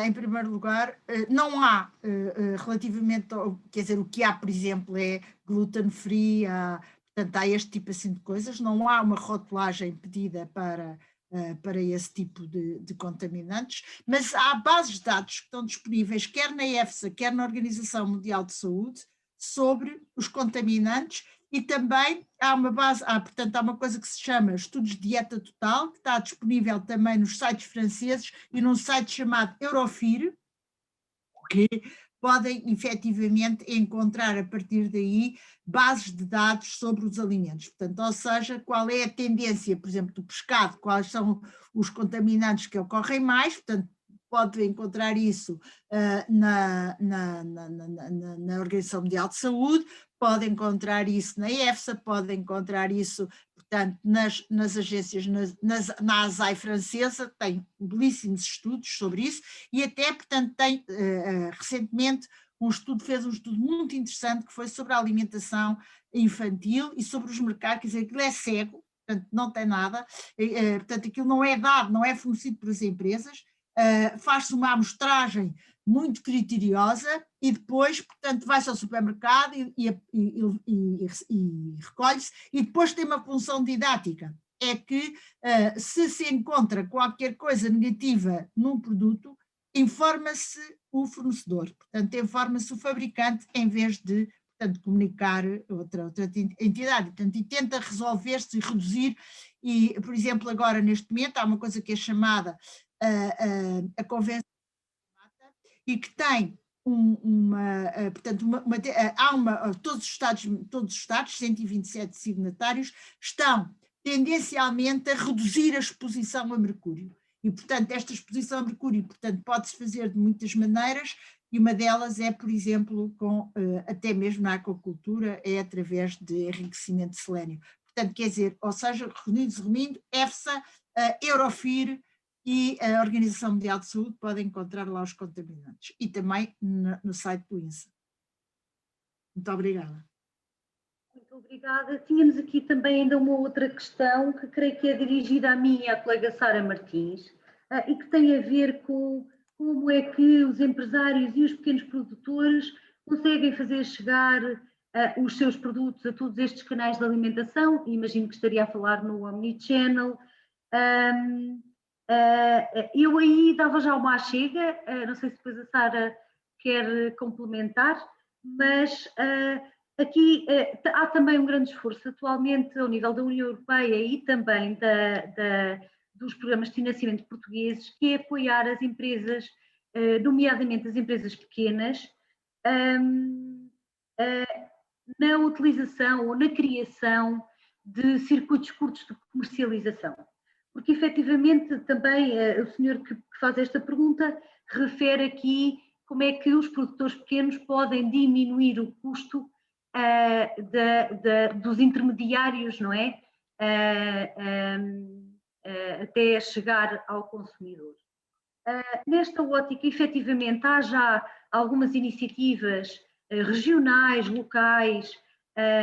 Em primeiro lugar, não há, relativamente ao, quer dizer, o que há, por exemplo, é gluten free, portanto, há este tipo assim de coisas, não há uma rotulagem pedida para esse tipo de contaminantes, mas há bases de dados que estão disponíveis, quer na EFSA, quer na Organização Mundial de Saúde, sobre os contaminantes, e também há portanto, há uma coisa que se chama Estudos de Dieta Total, que está disponível também nos sites franceses e num site chamado Eurofir, que podem efetivamente encontrar a partir daí bases de dados sobre os alimentos. Portanto, ou seja, qual é a tendência, por exemplo, do pescado, quais são os contaminantes que ocorrem mais, portanto, pode encontrar isso na Organização Mundial de Saúde, pode encontrar isso na EFSA, pode encontrar isso, portanto, nas agências, na ASAI francesa, tem belíssimos estudos sobre isso, e até, portanto, tem recentemente fez um estudo muito interessante que foi sobre a alimentação infantil e sobre os mercados, quer dizer, aquilo é cego, portanto, não tem nada, portanto, aquilo não é dado, não é fornecido pelas empresas, faz-se uma amostragem muito criteriosa e depois, portanto, vai-se ao supermercado e recolhe-se, e depois tem uma função didática, é que se encontra qualquer coisa negativa num produto, informa-se o fornecedor, portanto, informa-se o fabricante em vez de, portanto, comunicar outra entidade, portanto, e tenta resolver-se e reduzir, e, por exemplo, agora neste momento há uma coisa que é chamada a Convenção e que tem portanto, todos os Estados, 127 signatários, estão tendencialmente a reduzir a exposição a mercúrio. E, portanto, esta exposição a mercúrio, portanto, pode-se fazer de muitas maneiras, e uma delas é, por exemplo, até mesmo na aquacultura, é através de enriquecimento de selênio. Portanto, quer dizer, ou seja, resumindo, EFSA, Eurofir e a Organização Mundial de Saúde podem encontrar lá os contaminantes. E também no site do INSA. Muito obrigada. Muito obrigada. Tínhamos aqui também ainda uma outra questão que creio que é dirigida a mim e à colega Sara Martins e que tem a ver com como é que os empresários e os pequenos produtores conseguem fazer chegar os seus produtos a todos estes canais de alimentação. Imagino que estaria a falar no Omnichannel. Eu aí dava já uma chega, não sei se depois a Sara quer complementar, mas aqui há também um grande esforço atualmente ao nível da União Europeia e também dos programas de financiamento portugueses, que é apoiar as empresas, nomeadamente as empresas pequenas, na utilização ou na criação de circuitos curtos de comercialização. Porque efetivamente também o senhor que faz esta pergunta refere aqui como é que os produtores pequenos podem diminuir o custo dos intermediários, não é? Até chegar ao consumidor. Nesta ótica, efetivamente, há já algumas iniciativas regionais, locais,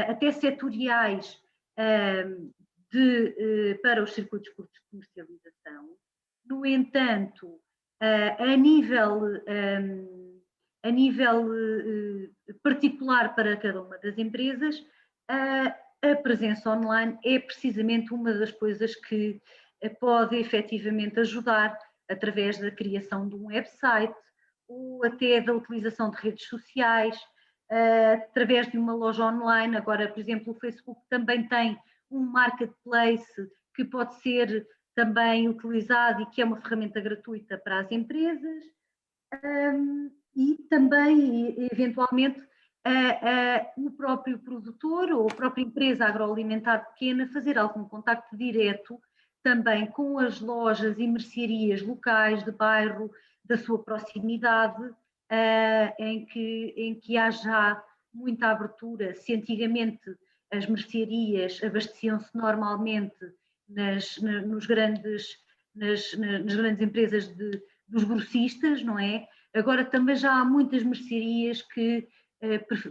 até setoriais, para os circuitos curtos de comercialização. No entanto, a nível particular para cada uma das empresas, a presença online é precisamente uma das coisas que pode efetivamente ajudar através da criação de um website ou até da utilização de redes sociais, através de uma loja online. Agora, por exemplo, o Facebook também tem um marketplace que pode ser também utilizado e que é uma ferramenta gratuita para as empresas, e também, eventualmente, o próprio produtor ou a própria empresa agroalimentar pequena fazer algum contacto direto também com as lojas e mercearias locais de bairro, da sua proximidade, em que há já muita abertura. Se antigamente as mercearias abasteciam-se normalmente nas grandes empresas dos grossistas, não é? Agora também já há muitas mercearias que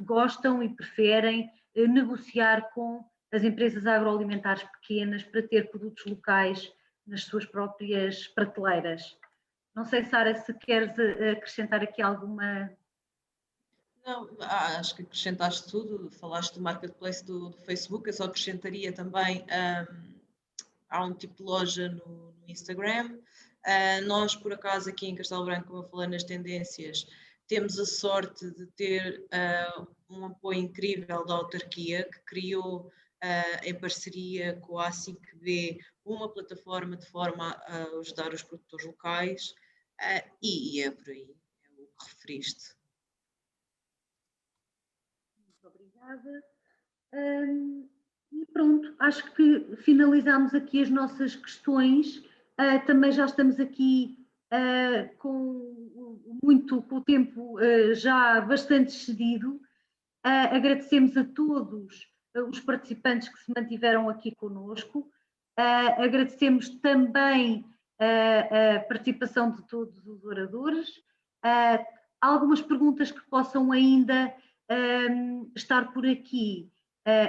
gostam e preferem negociar com as empresas agroalimentares pequenas para ter produtos locais nas suas próprias prateleiras. Não sei, Sara, se queres acrescentar aqui alguma... Não, acho que acrescentaste tudo, falaste do marketplace do Facebook, eu só acrescentaria também, há um tipo de loja no Instagram. Nós, por acaso, aqui em Castelo Branco, como eu falei nas tendências, temos a sorte de ter um apoio incrível da autarquia, que criou, em parceria com a A5B, uma plataforma de forma a ajudar os produtores locais, e é por aí, é o que referiste. Muito obrigada. E pronto, acho que finalizamos aqui as nossas questões. Também já estamos aqui com o tempo já bastante excedido. Agradecemos a todos os participantes que se mantiveram aqui conosco. Agradecemos também a participação de todos os oradores. Algumas perguntas que possam ainda estar por aqui,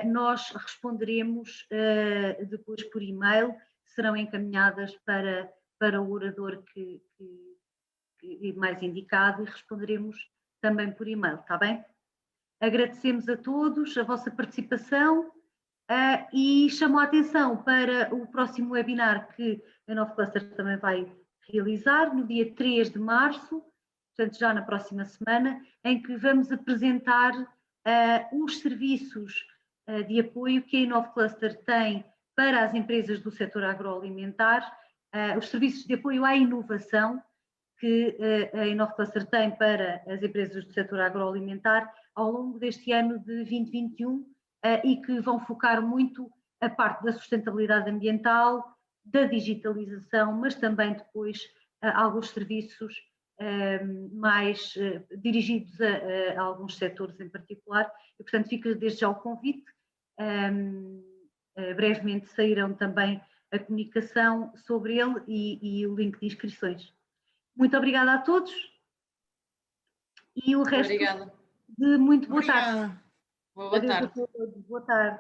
nós responderemos depois por e-mail, serão encaminhadas para o orador que mais indicado, e responderemos também por e-mail, está bem? Agradecemos a todos a vossa participação e chamo a atenção para o próximo webinar que a Inove Cluster também vai realizar no dia 3 de março, portanto já na próxima semana, em que vamos apresentar os serviços de apoio que a Inove Cluster tem para as empresas do setor agroalimentar, os serviços de apoio à inovação que a Inove Cluster tem para as empresas do setor agroalimentar ao longo deste ano de 2021 e que vão focar muito a parte da sustentabilidade ambiental, da digitalização, mas também depois alguns serviços mais dirigidos a alguns setores em particular, e portanto fica desde já o convite. Brevemente sairão também a comunicação sobre ele e o link de inscrições. Muito obrigada a todos e o resto de muito boa tarde. Boa tarde. Boa tarde.